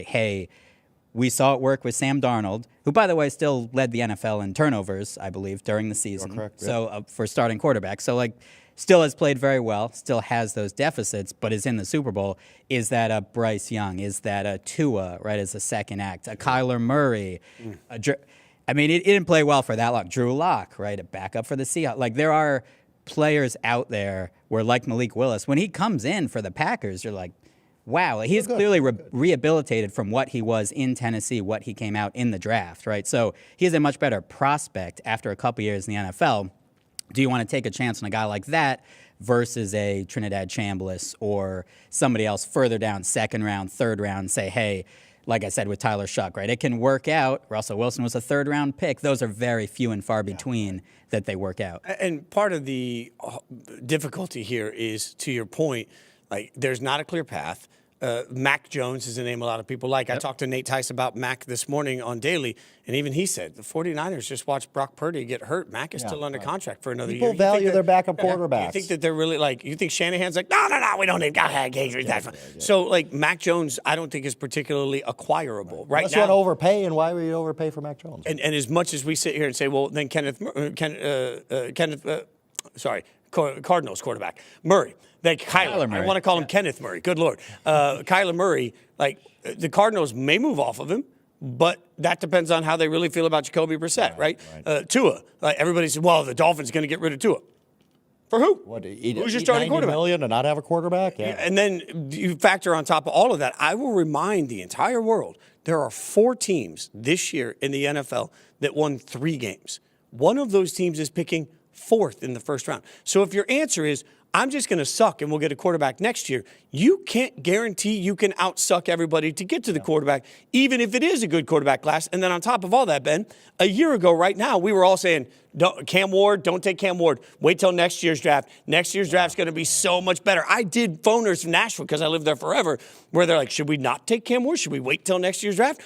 we saw it work with Sam Darnold, who, by the way, still led the NFL in turnovers, I believe, during the season. Correct, So for starting quarterback. So, still has played very well, still has those deficits, but is in the Super Bowl. Is that a Bryce Young? Is that a Tua, right, as a second act? A Kyler Murray? It didn't play well for that long. Drew Lock, right, a backup for the Seahawks. There are players out there where, like Malik Willis, when he comes in for the Packers, you're like, wow, he's clearly rehabilitated from what he was in Tennessee, what he came out in the draft, right? So he's a much better prospect after a couple years in the NFL. Do you want to take a chance on a guy like that versus a Trinidad Chambliss or somebody else further down, second round, third round, and say, hey, like I said with Tyler Shuck, right? It can work out. Russell Wilson was a third-round pick. Those are very few and far between that they work out. And part of the difficulty here is, to your point, there's not a clear path. Mac Jones is a name a lot of people like. Yep. I talked to Nate Tice about Mac this morning on Daily, and even he said the 49ers just watched Brock Purdy get hurt. Mac is still under contract for another year. People value their backup quarterbacks. You think that they're really you think Shanahan's like, no, we don't need injuries. So, Mac Jones, I don't think is particularly acquireable right Unless now. You want to overpay, and why would you overpay for Mac Jones? And as much as we sit here and say, well, then Cardinals quarterback Murray. Kyler Murray. I want to call him Kenneth Murray. Good Lord. Kyler Murray, the Cardinals may move off of him, but that depends on how they really feel about Jacoby Brissett, right? Tua. Everybody said, well, the Dolphins are going to get rid of Tua. For who? Who's your starting quarterback? $90 million and not have a quarterback? Yeah. And then you factor on top of all of that, I will remind the entire world, there are 4 teams this year in the NFL that won 3 games. One of those teams is picking 4th in the first round. So if your answer is, I'm just going to suck and we'll get a quarterback next year, you can't guarantee you can outsuck everybody to get to the quarterback, even if it is a good quarterback class. And then on top of all that, Ben, a year ago right now, we were all saying, don't take Cam Ward. Wait till next year's draft. Next year's draft's going to be so much better. I did phoners from Nashville because I lived there forever, where they're like, should we not take Cam Ward? Should we wait till next year's draft?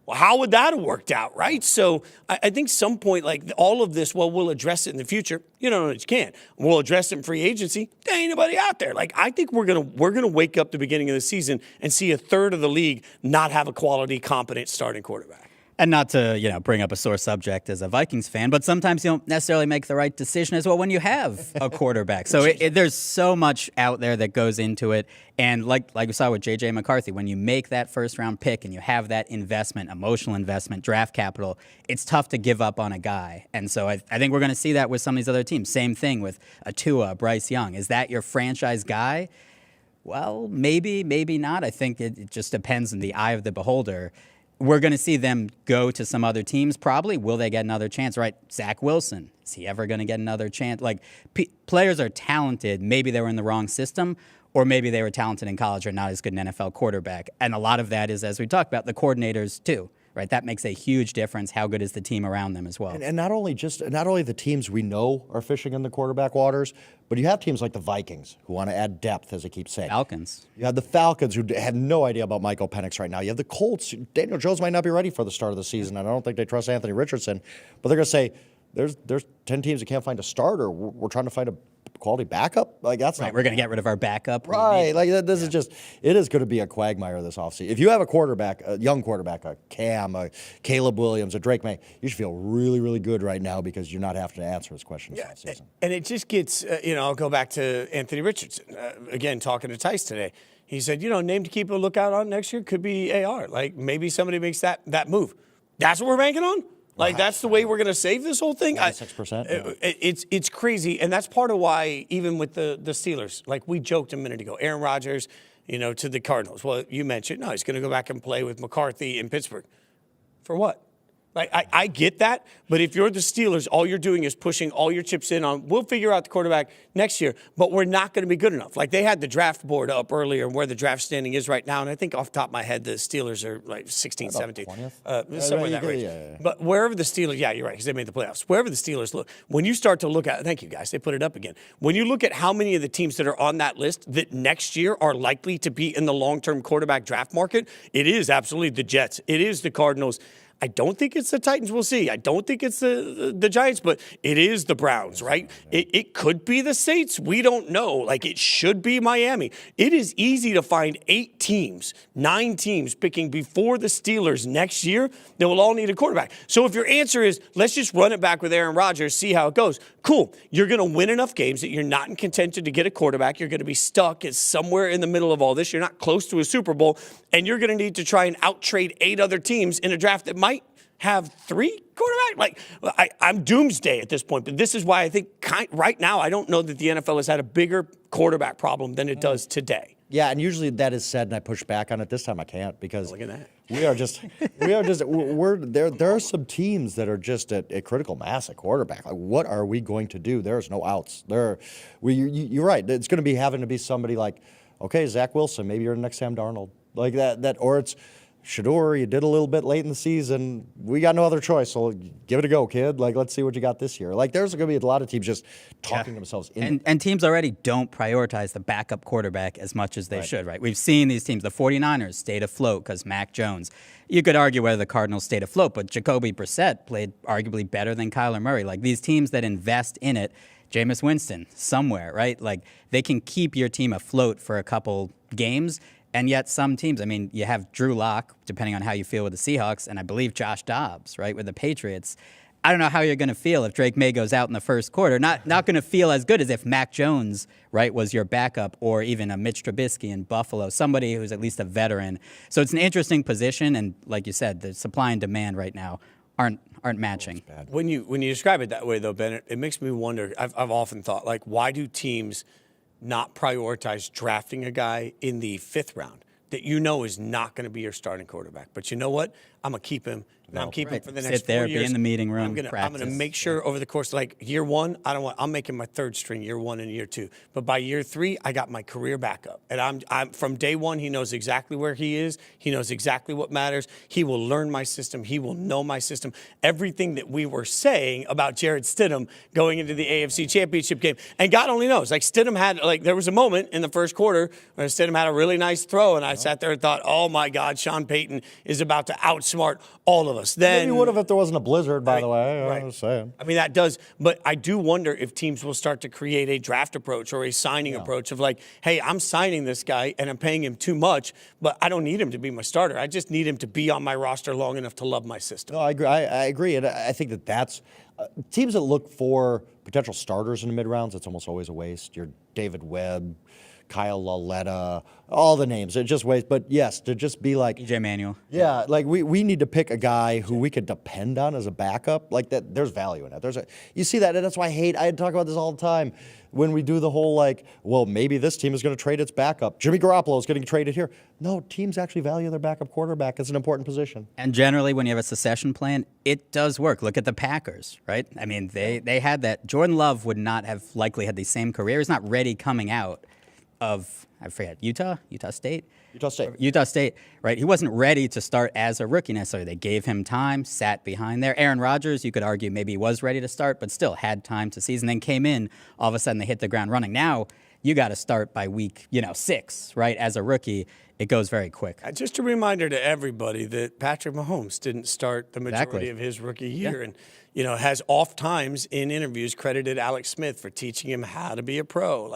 Well, how would that have worked out, right? So I think some point, all of this, we'll address it in the future. You don't know that you can't. We'll address it in free agency. There ain't anybody out there. I think we're gonna wake up the beginning of the season and see a third of the league not have a quality, competent starting quarterback. And not to, bring up a sore subject as a Vikings fan, but sometimes you don't necessarily make the right decision as well when you have a quarterback. So there's so much out there that goes into it. And like we saw with J.J. McCarthy, when you make that first-round pick and you have that investment, emotional investment, draft capital, it's tough to give up on a guy. And so I think we're going to see that with some of these other teams. Same thing with a Tua, Bryce Young. Is that your franchise guy? Well, maybe not. I think it just depends on the eye of the beholder. We're going to see them go to some other teams, probably. Will they get another chance? Right, Zach Wilson, is he ever going to get another chance? Players are talented. Maybe they were in the wrong system, or maybe they were talented in college or not as good an NFL quarterback. And a lot of that is, as we talked about, the coordinators too. Right, that makes a huge difference. How good is the team around them as well? And not only the teams we know are fishing in the quarterback waters, but you have teams like the Vikings who want to add depth, as I keep saying. Falcons. You have the Falcons who have no idea about Michael Penix right now. You have the Colts. Daniel Jones might not be ready for the start of the season, and I don't think they trust Anthony Richardson. But they're going to say, there's 10 teams that can't find a starter. We're trying to find a quality backup. That's right. We're going to get rid of our backup. Right. This is just, it is going to be a quagmire this offseason. If you have a quarterback, a young quarterback, a Cam, a Caleb Williams, a Drake May, you should feel really, really good right now because you're not having to answer his questions this season. And it just gets, I'll go back to Anthony Richardson. Again, talking to Tice today. He said, name to keep a lookout on next year could be AR. Maybe somebody makes that move. That's what we're banking on? Like, that's the way we're going to save this whole thing? 96%. It's crazy. And that's part of why, even with the Steelers, like we joked a minute ago, Aaron Rodgers, to the Cardinals. Well, you mentioned, no, he's going to go back and play with McCarthy in Pittsburgh. For what? Like, I get that, but if you're the Steelers, all you're doing is pushing all your chips in on, we'll figure out the quarterback next year, but we're not going to be good enough. Like, they had the draft board up earlier where the draft standing is right now, and I think off the top of my head, the Steelers are like 16, 17. 20th? Somewhere in that range. Yeah. But wherever the Steelers, yeah, you're right, because they made the playoffs. Wherever the Steelers look, when you start to look at, thank you guys, they put it up again. When you look at how many of the teams that are on that list that next year are likely to be in the long-term quarterback draft market, it is absolutely the Jets. It is the Cardinals. I don't think it's the Titans. We'll see. I don't think it's the Giants, but it is the Browns, right? It could be the Saints. We don't know. Like, it should be Miami. It is easy to find 8 teams, 9 teams picking before the Steelers next year that will all need a quarterback. So if your answer is, let's just run it back with Aaron Rodgers, see how it goes, cool. You're going to win enough games that you're not in contention to get a quarterback. You're going to be stuck as somewhere in the middle of all this. You're not close to a Super Bowl, and you're going to need to try and out-trade 8 other teams in a draft that might have 3 quarterbacks. Like, I'm doomsday at this point, but this is why I think right now I don't know that the NFL has had a bigger quarterback problem than it does today. Yeah, and usually that is said, and I push back on it. This time I can't because look at that. There are some teams that are just at critical mass at quarterback. Like, what are we going to do? There's no outs. You're right. It's going to be having to be somebody like, okay, Zach Wilson, maybe you're the next Sam Darnold, like that, or it's Shador, you did a little bit late in the season. We got no other choice, so give it a go, kid. Like, let's see what you got this year. Like, there's going to be a lot of teams just talking themselves in. And teams already don't prioritize the backup quarterback as much as they should, right? We've seen these teams. The 49ers stayed afloat because Mac Jones. You could argue whether the Cardinals stayed afloat, but Jacoby Brissett played arguably better than Kyler Murray. Like, these teams that invest in it, Jameis Winston, somewhere, right? Like, they can keep your team afloat for a couple games. And yet some teams, I mean, you have Drew Lock, depending on how you feel with the Seahawks, and I believe Josh Dobbs, right, with the Patriots. I don't know how you're going to feel if Drake May goes out in the first quarter. Not going to feel as good as if Mac Jones, right, was your backup, or even a Mitch Trubisky in Buffalo, somebody who's at least a veteran. So it's an interesting position, and like you said, the supply and demand right now aren't matching. When you describe it that way, though, Ben, it makes me wonder. I've often thought, like, why do teams not prioritize drafting a guy in the 5th round that is not going to be your starting quarterback? But you know what? I'm going to keep him. I'm keeping him for the next 4 years. Sit there, be in the meeting room, I'm going to make sure over the course of, like, year 1, I'm making my 3rd string year 1 and year 2. But by year 3, I got my career backup. And I'm from day 1, he knows exactly where he is. He knows exactly what matters. He will learn my system. He will know my system. Everything that we were saying about Jarrett Stidham going into the AFC Championship game. And God only knows. Like, Stidham had, like, there was a moment in the first quarter where Stidham had a really nice throw, and I sat there and thought, oh, my God, Sean Payton is about to outsmart all of us. Then maybe would have if there wasn't a blizzard, by the way. Right. I was saying. I mean, that does. But I do wonder if teams will start to create a draft approach or a signing approach of, like, hey, I'm signing this guy and I'm paying him too much, but I don't need him to be my starter. I just need him to be on my roster long enough to love my system. No, I agree. I agree. And I think that's teams that look for potential starters in the mid-rounds, it's almost always a waste. You're David Webb, Kyle Lauletta, all the names. It just waste. But yes, to just be like EJ Manuel. Yeah, like we need to pick a guy who we could depend on as a backup. Like that, there's value in that. You see that, and that's why I talk about this all the time when we do the whole, like, well, maybe this team is going to trade its backup. Jimmy Garoppolo is getting traded here. No, teams actually value their backup quarterback. It's an important position. And generally, when you have a succession plan, it does work. Look at the Packers, right? I mean, they had that. Jordan Love would not have likely had the same career. He's not ready coming out of, I forget, Utah State, right? He wasn't ready to start as a rookie necessarily. They gave him time, sat behind there. Aaron Rodgers, you could argue maybe he was ready to start, but still had time to season, then came in, all of a sudden they hit the ground running. Now you got to start by week 6, right? As a rookie, it goes very quick. Just a reminder to everybody that Patrick Mahomes didn't start the majority of his rookie year. And has oft times in interviews credited Alex Smith for teaching him how to be a pro.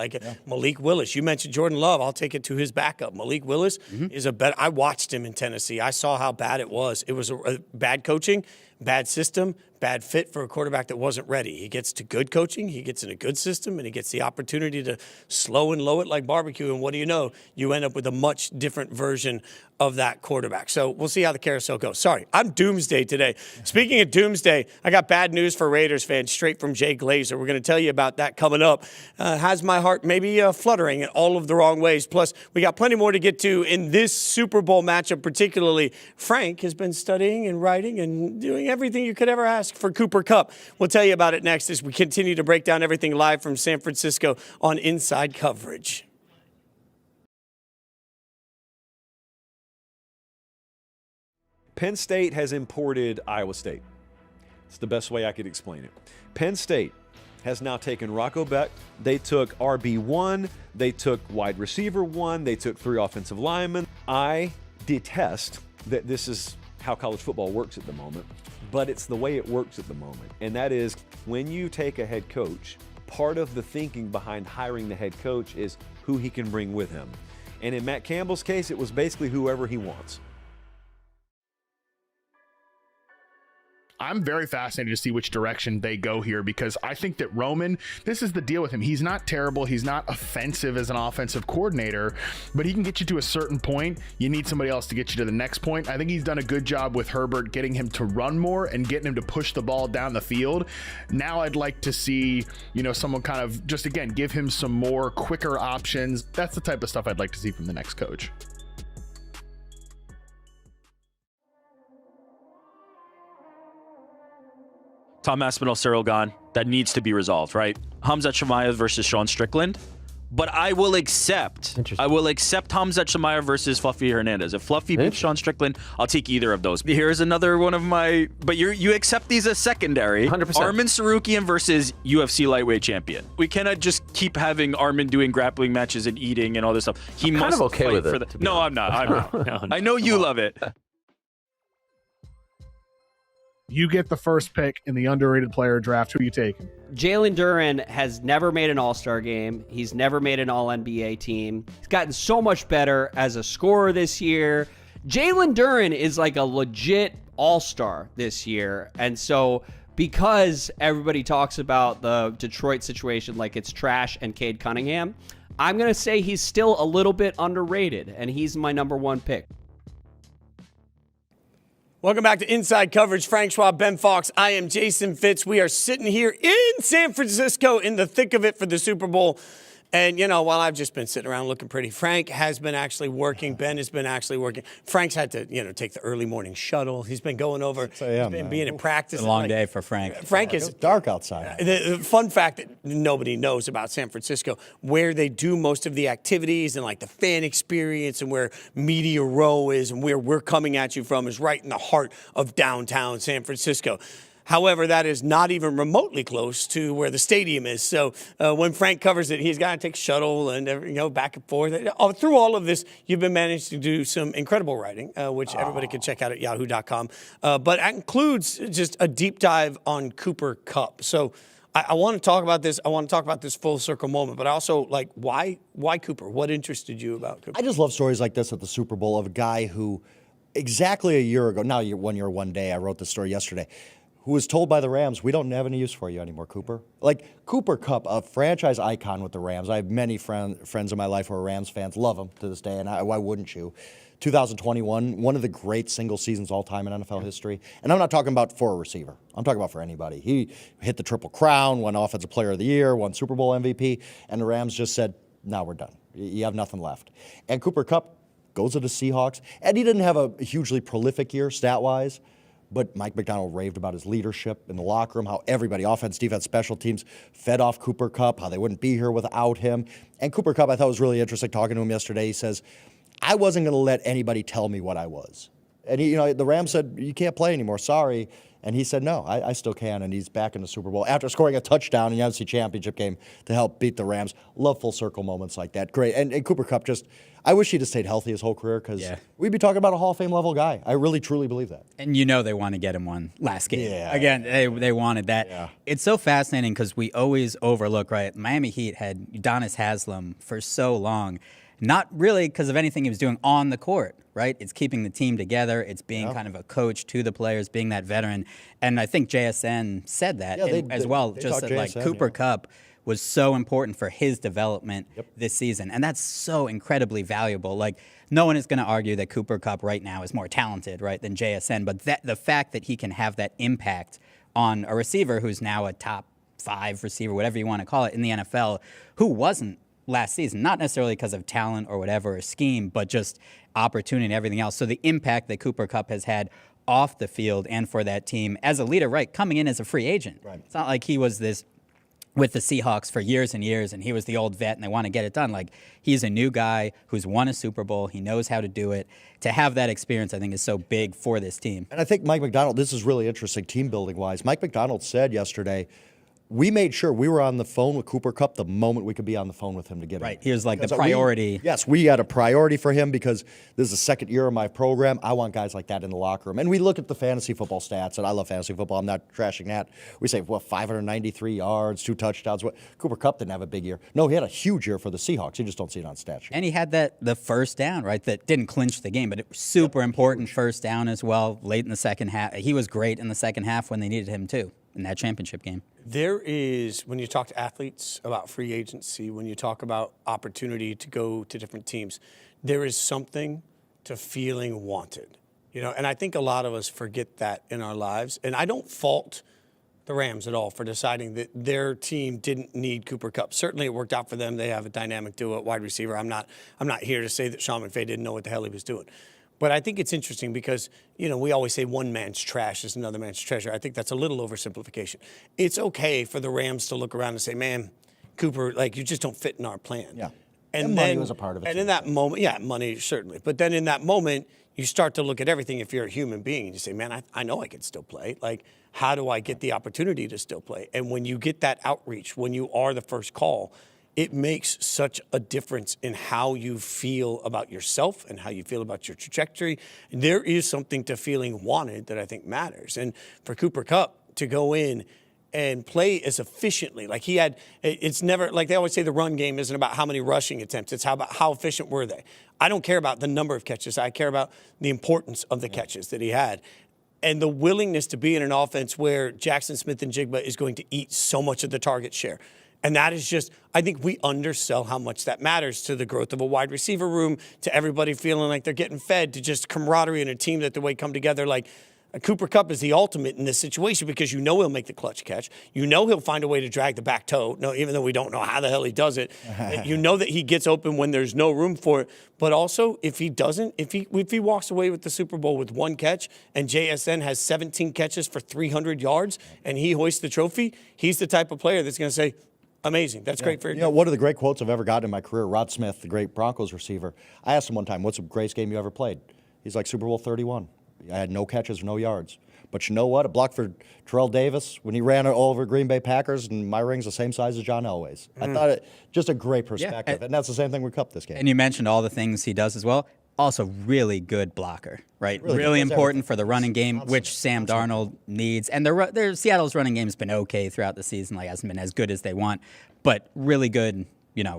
Malik Willis, you mentioned Jordan Love. I'll take it to his backup. Malik Willis is I watched him in Tennessee. I saw how bad it was. It was a bad coaching, bad system, bad fit for a quarterback that wasn't ready. He gets to good coaching, he gets in a good system, and he gets the opportunity to slow and low it like barbecue. And what do you know? You end up with a much different different version of that quarterback. So we'll see how the carousel goes. Sorry, I'm doomsday today. Speaking of doomsday, I got bad news for Raiders fans straight from Jay Glazer. We're going to tell you about that coming up. Has my heart maybe fluttering in all of the wrong ways. Plus, we got plenty more to get to in this Super Bowl matchup, particularly. Frank has been studying and writing and doing everything you could ever ask for Cooper Kupp. We'll tell you about it next as we continue to break down everything live from San Francisco on Inside Coverage. Penn State has imported Iowa State. It's the best way I could explain it. Penn State has now taken Rocco Beck. They took RB1. They took wide receiver 1. They took 3 offensive linemen. I detest that this is how college football works at the moment, but it's the way it works at the moment. And that is when you take a head coach, part of the thinking behind hiring the head coach is who he can bring with him. And in Matt Campbell's case, it was basically whoever he wants. I'm very fascinated to see which direction they go here, because I think that Roman, this is the deal with him. He's not terrible. He's not offensive as an offensive coordinator, but he can get you to a certain point. You need somebody else to get you to the next point. I think he's done a good job with Herbert getting him to run more and getting him to push the ball down the field. Now I'd like to see, someone kind of just, again, give him some more quicker options. That's the type of stuff I'd like to see from the next coach. Tom Aspinall, Cyril gone. That needs to be resolved, right? Hamzat Shemaiah versus Sean Strickland. But I will accept Hamzat Shemaiah versus Fluffy Hernandez. If Fluffy beats Sean Strickland, I'll take either of those. Here's another one of my, but you accept these as secondary. 100%. Armin Sarukian versus UFC lightweight champion. We cannot just keep having Armin doing grappling matches and eating and all this stuff. He must kind of okay with it. No, I'm not. No. I know you love it. You get the first pick in the underrated player draft. Who are you taking? Jalen Duren has never made an All-Star game. He's never made an All-NBA team. He's gotten so much better as a scorer this year. Jalen Duren is like a legit All-Star this year. And so because everybody talks about the Detroit situation like it's trash and Cade Cunningham, I'm going to say he's still a little bit underrated, and he's my number 1 pick. Welcome back to Inside Coverage. Frank Schwab, Ben Fawkes. I am Jason Fitz. We are sitting here in San Francisco in the thick of it for the Super Bowl. And, while I've just been sitting around looking pretty, Frank has been actually working. Ben has been actually working. Frank's had to, take the early morning shuttle. He's been going over. He's been being in practice. It's a long day for Frank. Frank is dark outside. The fun fact that nobody knows about San Francisco, where they do most of the activities and like the fan experience and where Media Row is and where we're coming at you from is right in the heart of downtown San Francisco. However, that is not even remotely close to where the stadium is. So when Frank covers it, he's got to take a shuttle and back and forth. Through all of this, you've been managed to do some incredible writing, which everybody can check out at yahoo.com. But that includes just a deep dive on Cooper Kupp. So I want to talk about this. I want to talk about this full circle moment. But also, why Cooper? What interested you about Cooper? I just love stories like this at the Super Bowl of a guy who exactly a year ago, now 1 year, 1 day, I wrote this story yesterday, who was told by the Rams, we don't have any use for you anymore, Cooper. Like Cooper Kupp, a franchise icon with the Rams. I have many friends in my life who are Rams fans, love him to this day, and why wouldn't you? 2021, one of the great single seasons all time in NFL history. And I'm not talking about for a receiver. I'm talking about for anybody. He hit the Triple Crown, won Offensive Player of the Year, won Super Bowl MVP, and the Rams just said, no, we're done. You have nothing left. And Cooper Kupp goes to the Seahawks, and he didn't have a hugely prolific year stat-wise, but Mike McDaniel raved about his leadership in the locker room, how everybody, offense, defense, special teams, fed off Cooper Kupp, how they wouldn't be here without him. And Cooper Kupp, I thought was really interesting talking to him yesterday. He says, I wasn't going to let anybody tell me what I was. And the Rams said, you can't play anymore, sorry. And he said, no, I still can, and he's back in the Super Bowl after scoring a touchdown in the NFC Championship game to help beat the Rams. Love full circle moments like that. Great. And Cooper Kupp I wish he'd have stayed healthy his whole career because we'd be talking about a Hall of Fame level guy. I really, truly believe that. And they want to get him one last game. Yeah. Again, they wanted that. Yeah. It's so fascinating because we always overlook, right? Miami Heat had Udonis Haslem for so long. Not really because of anything he was doing on the court, right? It's keeping the team together. It's being kind of a coach to the players, being that veteran. And I think JSN said that as well. Just that, Cooper Kupp was so important for his development this season. And that's so incredibly valuable. Like, no one is going to argue that Cooper Kupp right now is more talented, right, than JSN. But the fact that he can have that impact on a receiver who's now a top 5 receiver, whatever you want to call it, in the NFL, who wasn't last season, not necessarily because of talent or whatever, or scheme, but just opportunity and everything else. So the impact that Cooper Kupp has had off the field and for that team as a leader, right, coming in as a free agent. Right. It's not like he was this with the Seahawks for years and years and he was the old vet and they want to get it done. Like, he's a new guy who's won a Super Bowl. He knows how to do it. To have that experience, I think, is so big for this team. And I think Mike McDonald, this is really interesting team building wise. Mike McDonald said yesterday, we made sure we were on the phone with Cooper Kupp the moment we could be on the phone with him to get him. Right. He was like the priority. Yes, we had a priority for him because this is the second year of my program. I want guys like that in the locker room. And we look at the fantasy football stats, and I love fantasy football. I'm not trashing that. We say, 593 yards, 2 touchdowns. Cooper Kupp didn't have a big year. No, he had a huge year for the Seahawks. You just don't see it on stat sheet. And he had the first down, right, that didn't clinch the game, but it was super important first down as well late in the second half. He was great in the second half when they needed him too in that championship game. There is, when you talk to athletes about free agency, when you talk about opportunity to go to different teams, there is something to feeling wanted, and I think a lot of us forget that in our lives. And I don't fault the Rams at all for deciding that their team didn't need Cooper Kupp. Certainly it worked out for them. They have a dynamic duo at wide receiver. I'm not here to say that Sean McVay didn't know what the hell he was doing. But I think it's interesting because, we always say one man's trash is another man's treasure. I think that's a little oversimplification. It's okay for the Rams to look around and say, man, Cooper, you just don't fit in our plan. Yeah. And money then, was a part of it. And in that moment, money certainly. But then in that moment, you start to look at everything if you're a human being. You say, man, I know I can still play. How do I get the opportunity to still play? And when you get that outreach, when you are the first call, it makes such a difference in how you feel about yourself and how you feel about your trajectory. There is something to feeling wanted that I think matters. And for Cooper Kupp to go in and play as efficiently, it's never, they always say the run game isn't about how many rushing attempts, it's about how efficient were they. I don't care about the number of catches, I care about the importance of the catches that he had. And the willingness to be in an offense where Jackson Smith-Njigba is going to eat so much of the target share. And that is just, I think we undersell how much that matters to the growth of a wide receiver room, to everybody feeling like they're getting fed, to just camaraderie in a team that the way come together. Cooper Kupp is the ultimate in this situation because he'll make the clutch catch. He'll find a way to drag the back toe, even though we don't know how the hell he does it. That he gets open when there's no room for it. But also, if he doesn't, if he walks away with the Super Bowl with 1 catch and JSN has 17 catches for 300 yards and he hoists the trophy, he's the type of player that's going to say, amazing. That's great for you. One of the great quotes I've ever gotten in my career, Rod Smith, the great Broncos receiver, I asked him one time, what's the greatest game you ever played? He's like, Super Bowl 31. I had no catches, no yards. But you know what? A block for Terrell Davis when he ran all over Green Bay Packers, and my ring's the same size as John Elway's. I thought it just a great perspective. And that's the same thing with Kupp this game. And you mentioned all the things he does as well. Also, really good blocker, right? Really important for the running game, which Sam Darnold needs. And their Seattle's running game has been okay throughout the season, hasn't been as good as they want, but really good,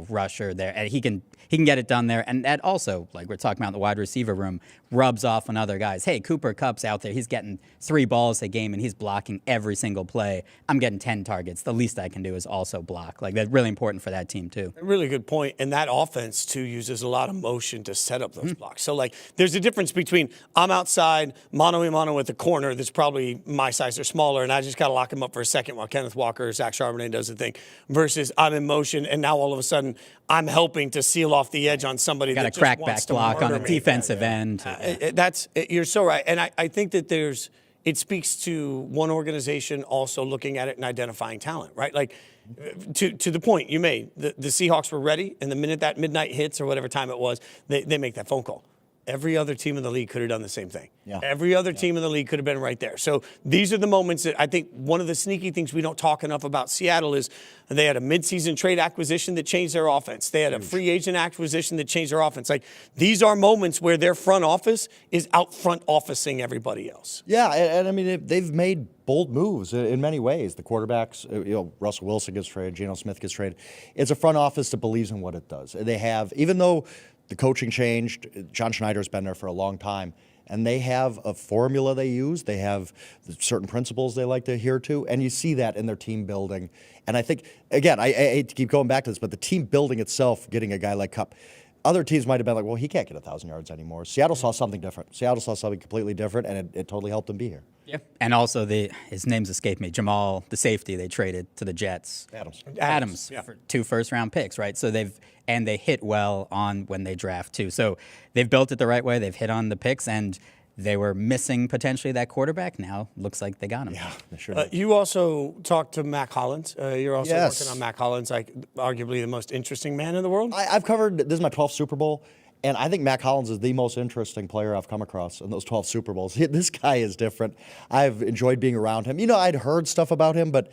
rusher there. And he can get it done there. And that also, we're talking about the wide receiver room, rubs off on other guys. Hey, Cooper Kupp's out there. He's getting 3 balls a game, and he's blocking every single play. I'm getting 10 targets. The least I can do is also block. That's really important for that team, too. A really good point. And that offense, too, uses a lot of motion to set up those blocks. So, there's a difference between I'm outside, mano-a-mano with a corner that's probably my size or smaller, and I just got to lock him up for a second while Kenneth Walker or Zach Charbonnet does the thing, versus I'm in motion, and now all of a sudden I'm helping to seal off the edge on somebody that just wants to murder me. Got a crackback block on a defensive end. You're so right. And I think that it speaks to one organization also looking at it and identifying talent, right? To the point you made, the Seahawks were ready, and the minute that midnight hits or whatever time it was, they make that phone call. Every other team in the league could have done the same thing. Yeah. Every other team in the league could have been right there. So these are the moments that I think one of the sneaky things we don't talk enough about Seattle is they had a midseason trade acquisition that changed their offense. They had a free agent acquisition that changed their offense. These are moments where their front office is out front officing everybody else. Yeah, and I mean, they've made bold moves in many ways. The quarterbacks, Russell Wilson gets traded, Geno Smith gets traded. It's a front office that believes in what it does. They have, even though the coaching changed, John Schneider's been there for a long time, And they have a formula they use. They have certain principles they like to adhere to. And you see that in their team building. And I think, again, I hate to keep going back to this, but the team building itself, getting a guy like Kupp, other teams might have been like, well, he can't get 1,000 yards anymore. Seattle saw something different. Seattle saw something completely different, and it totally helped him be here. Yeah. And also, his name's escaped me. Jamal, the safety they traded to the Jets. Adams yeah. for 2 first-round picks, right? So they hit well on when they draft too. So they've built it the right way. They've hit on the picks, and they were missing potentially that quarterback. Now looks like they got him. Yeah, they sure did. You also talked to Mac Hollins. You're also Yes. working on Mac Hollins, like arguably the most interesting man in the world. I've covered, this is my 12th Super Bowl, and I think Mac Hollins is the most interesting player I've come across in those 12 Super Bowls. This guy is different. I've enjoyed being around him. I'd heard stuff about him, but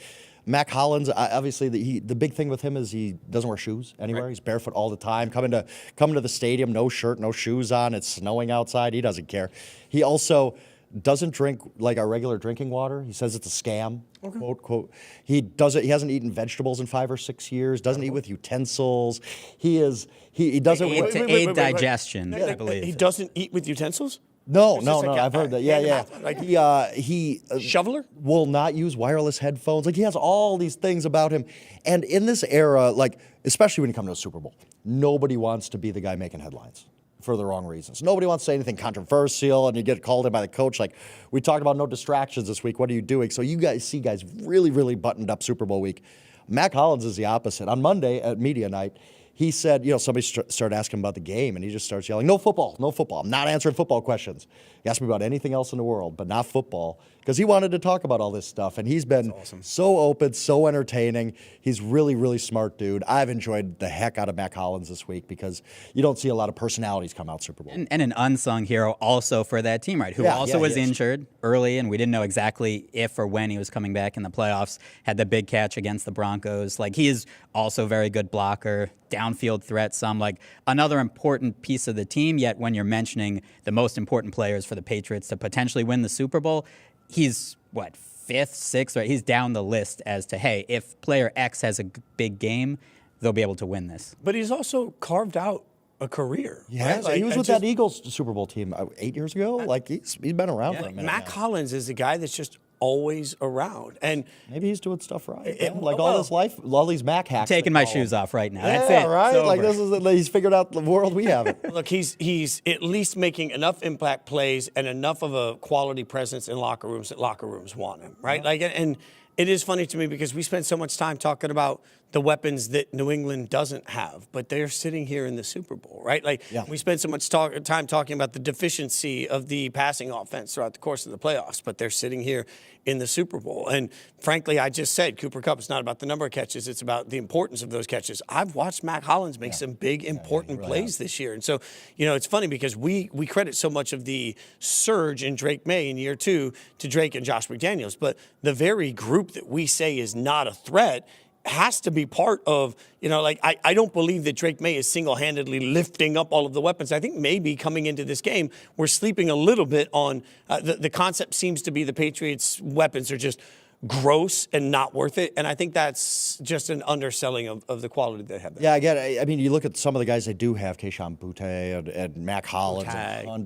Mac Hollins, obviously, the big thing with him is he doesn't wear shoes anywhere. Right. He's barefoot all the time. Coming to the stadium, no shirt, no shoes on. It's snowing outside. He doesn't care. He also doesn't drink like our regular drinking water. He says it's a scam. Okay. Quote. He hasn't eaten vegetables in 5 or 6 years. Doesn't eat with utensils. He doesn't to aid digestion. I believe he doesn't eat with utensils. No. I've heard that. Yeah. Like he shoveler will not use wireless headphones. Like he has all these things about him. And in this era, like especially when you come to a Super Bowl, nobody wants to be the guy making headlines for the wrong reasons. Nobody wants to say anything controversial, and you get called in by the coach. Like we talked about, no distractions this week. What are you doing? So you guys see guys really, really buttoned up Super Bowl week. Mac Hollins is the opposite. On Monday at media night, he said, somebody started asking him about the game, and he just starts yelling, no football. I'm not answering football questions. He asked me about anything else in the world, but not football, because he wanted to talk about all this stuff, and he's been so open, so entertaining. He's really, really smart dude. I've enjoyed the heck out of Mac Hollins this week because you don't see a lot of personalities come out Super Bowl. And an unsung hero also for that team, right, who was injured early, and we didn't know exactly if or when he was coming back in the playoffs, had the big catch against the Broncos. Like, he is also a very good blocker, downfield threat, like another important piece of the team. Yet when you're mentioning the most important players for the Patriots to potentially win the Super Bowl, he's what, 5th, 6th, right? He's down the list as to, hey, if player X has a big game, they'll be able to win this. But he's also carved out a career. Yeah, right? He was with that Eagles Super Bowl team 8 years ago. Like he's been around for a minute. Mac Hollins is a guy that's just always around, and maybe he's doing stuff right. All this life, all these Mac hacks. Taking my shoes off right now. Yeah, that's it. Right. Like he's figured out the world we haven't. Look, he's at least making enough impact plays and enough of a quality presence in locker rooms that locker rooms want him, right? Like, and it is funny to me because we spend so much time talking about the weapons that New England doesn't have, but they're sitting here in the Super Bowl, right? Like, we spend so much time talking about the deficiency of the passing offense throughout the course of the playoffs, but they're sitting here in the Super Bowl. And frankly, I just said Cooper Kupp, it's not about the number of catches, it's about the importance of those catches. I've watched Mac Hollins make some big, important plays this year. And so, it's funny because we credit so much of the surge in Drake May in year 2 to Drake and Josh McDaniels, but the very group that we say is not a threat has to be part of, I don't believe that Drake May is single-handedly lifting up all of the weapons. I think maybe coming into this game, we're sleeping a little bit on the concept seems to be the Patriots' weapons are just gross and not worth it. And I think that's just an underselling of the quality they have there. Yeah, again, I mean, you look at some of the guys they do have, Keyshawn Boutte and Mac Hollins. And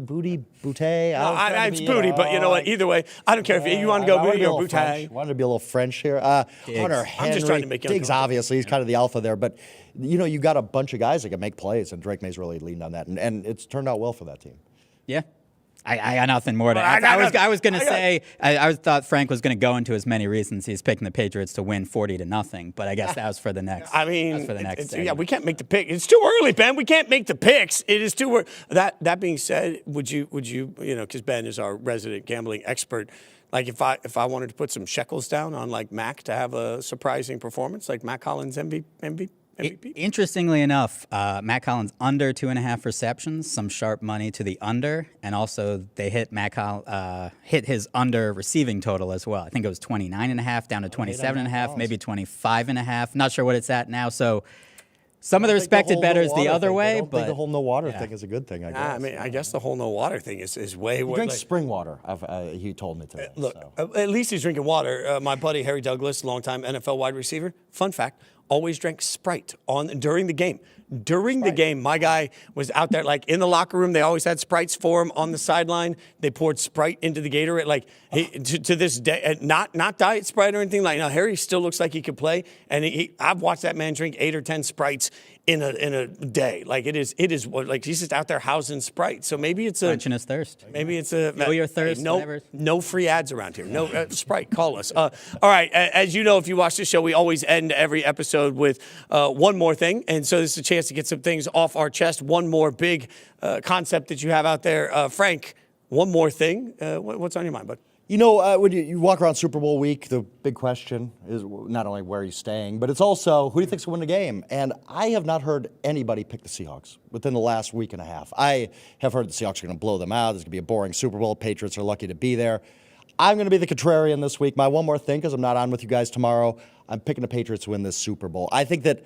Booty. It's Booty, but you know what? Either way, I don't care if you want to go Booty or Boutte. I wanted to be a little French here. Hunter Henry. I'm just trying to make Diggs, obviously, he's kind of the alpha there. But, you got a bunch of guys that can make plays, and Drake May's really leaned on that. And it's turned out well for that team. Yeah. I got nothing more to add. I was going to say, I thought Frank was going to go into as many reasons he's picking the Patriots to win 40-0, but I guess that was for the next. I mean, we can't make the pick. It's too early, Ben. We can't make the picks. It is too early. That being said, would you, because Ben is our resident gambling expert, like if I wanted to put some shekels down on like Mac to have a surprising performance, like Mac Hollins MVP? Interestingly enough, Mac Hollins under 2.5 receptions, some sharp money to the under, and also they hit hit his under receiving total as well. I think it was 29.5 down to 27.5, maybe 25.5. Not sure what it's at now. So some of the respected bettors the other way, but the whole no water thing is a good thing. I guess. I mean, I guess the whole no water thing is way. He drinks spring water. He told me today. Look, at least he's drinking water. My buddy Harry Douglas, longtime NFL wide receiver. Fun fact. Always drank Sprite during the game. During the game, my guy was out there, like in the locker room. They always had Sprites for him on the sideline. They poured Sprite into the Gatorade. Like to this day, not Diet Sprite or anything like. Now Harry still looks like he could play, and I've watched that man drink 8 or 10 Sprites in a day. Like it is like he's just out there housing Sprite. So maybe it's quenching his thirst. Maybe it's know your thirst. No free ads around here. No Sprite. Call us. All right. As you know, if you watch the show, we always end every episode with one more thing, and so this is a chance to get some things off our chest. One more big concept that you have out there, Frank. One more thing. What's on your mind, bud? You know, when you walk around Super Bowl week, the big question is not only where are you staying, but it's also who do you think's going to win the game? And I have not heard anybody pick the Seahawks within the last week and a half. I have heard the Seahawks are going to blow them out. There's going to be a boring Super Bowl. Patriots are lucky to be there. I'm going to be the contrarian this week. My one more thing, because I'm not on with you guys tomorrow, I'm picking the Patriots to win this Super Bowl. I think that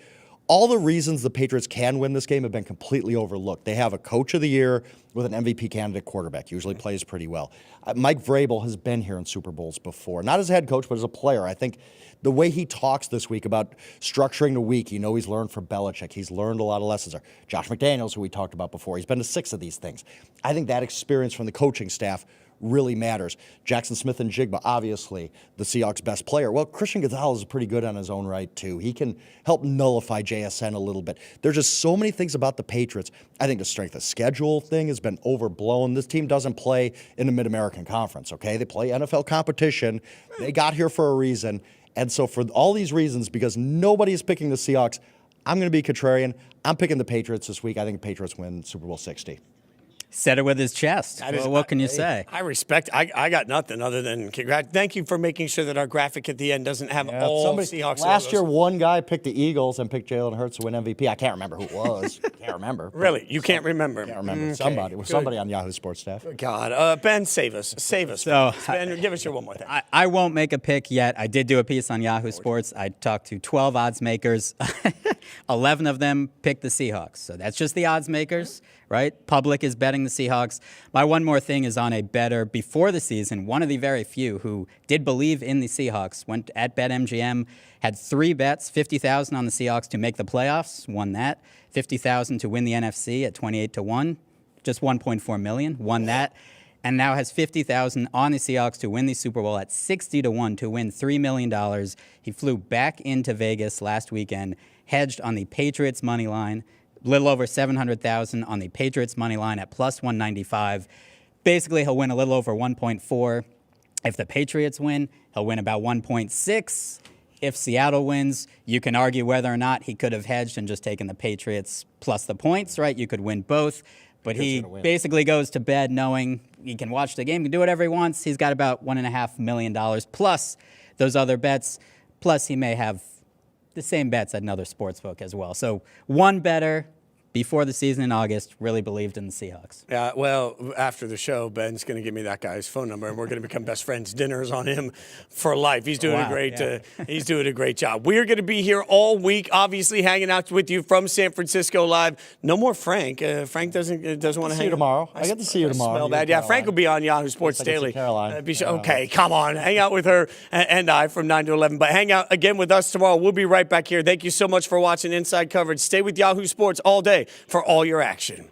all the reasons the Patriots can win this game have been completely overlooked. They have a coach of the year with an MVP candidate quarterback, usually plays pretty well. Mike Vrabel has been here in Super Bowls before, not as a head coach, but as a player. I think the way he talks this week about structuring the week, he's learned from Belichick. He's learned a lot of lessons there. Josh McDaniels, who we talked about before, he's been to 6 of these things. I think that experience from the coaching staff really matters. Jackson Smith and Jigba, obviously the Seahawks' best player. Well, Christian Gonzalez is pretty good on his own right, too. He can help nullify JSN a little bit. There's just so many things about the Patriots. I think the strength of schedule thing has been overblown. This team doesn't play in the Mid-American Conference, okay? They play NFL competition. They got here for a reason. And so for all these reasons, because nobody is picking the Seahawks, I'm going to be contrarian. I'm picking the Patriots this week. I think the Patriots win Super Bowl 60. Said it with his chest. Well, what can you say? I respect. I got nothing other than congrats. Thank you for making sure that our graphic at the end doesn't have all Seahawks. Last year, one guy picked the Eagles and picked Jalen Hurts to win MVP. I can't remember who it was. Can't remember. Really? You can't remember? Can't remember. Somebody. It was somebody on Yahoo Sports staff. God. Ben, save us. Save us. So, Ben, give us your one more thing. I won't make a pick yet. I did do a piece on Yahoo Sports. I talked to 12 odds makers. 11 of them picked the Seahawks. So that's just the odds makers, right? Public is betting the Seahawks. My one more thing is on a bettor before the season, one of the very few who did believe in the Seahawks, went at BetMGM, had 3 bets, $50,000 on the Seahawks to make the playoffs, won that. $50,000 to win the NFC at 28-1, just $1.4 million, won that. And now has $50,000 on the Seahawks to win the Super Bowl at 60-1 to win $3 million. He flew back into Vegas last weekend, hedged on the Patriots money line, little over $700,000 on the Patriots money line at plus 195. Basically, he'll win a little over 1.4. If the Patriots win, he'll win about 1.6. If Seattle wins, you can argue whether or not he could have hedged and just taken the Patriots plus the points, right? You could win both. But he basically goes to bed knowing he can watch the game, he can do whatever he wants. He's got about $1.5 million plus those other bets. Plus, he may have the same bets at another sportsbook as well. So one bettor before the season in August really believed in the Seahawks. Yeah, well, after the show, Ben's going to give me that guy's phone number, and we're going to become best friends. Dinners on him for life. He's doing he's doing a great job. We're going to be here all week, obviously hanging out with you from San Francisco live. No more Frank. Frank doesn't want to hang. See you tomorrow. I get to see you tomorrow. Smell bad. Yeah, Frank will be on Yahoo Sports Daily. Okay, come on, hang out with her and I from 9 to 11. But hang out again with us tomorrow. We'll be right back here. Thank you so much for watching Inside Coverage. Stay with Yahoo Sports all day for all your action.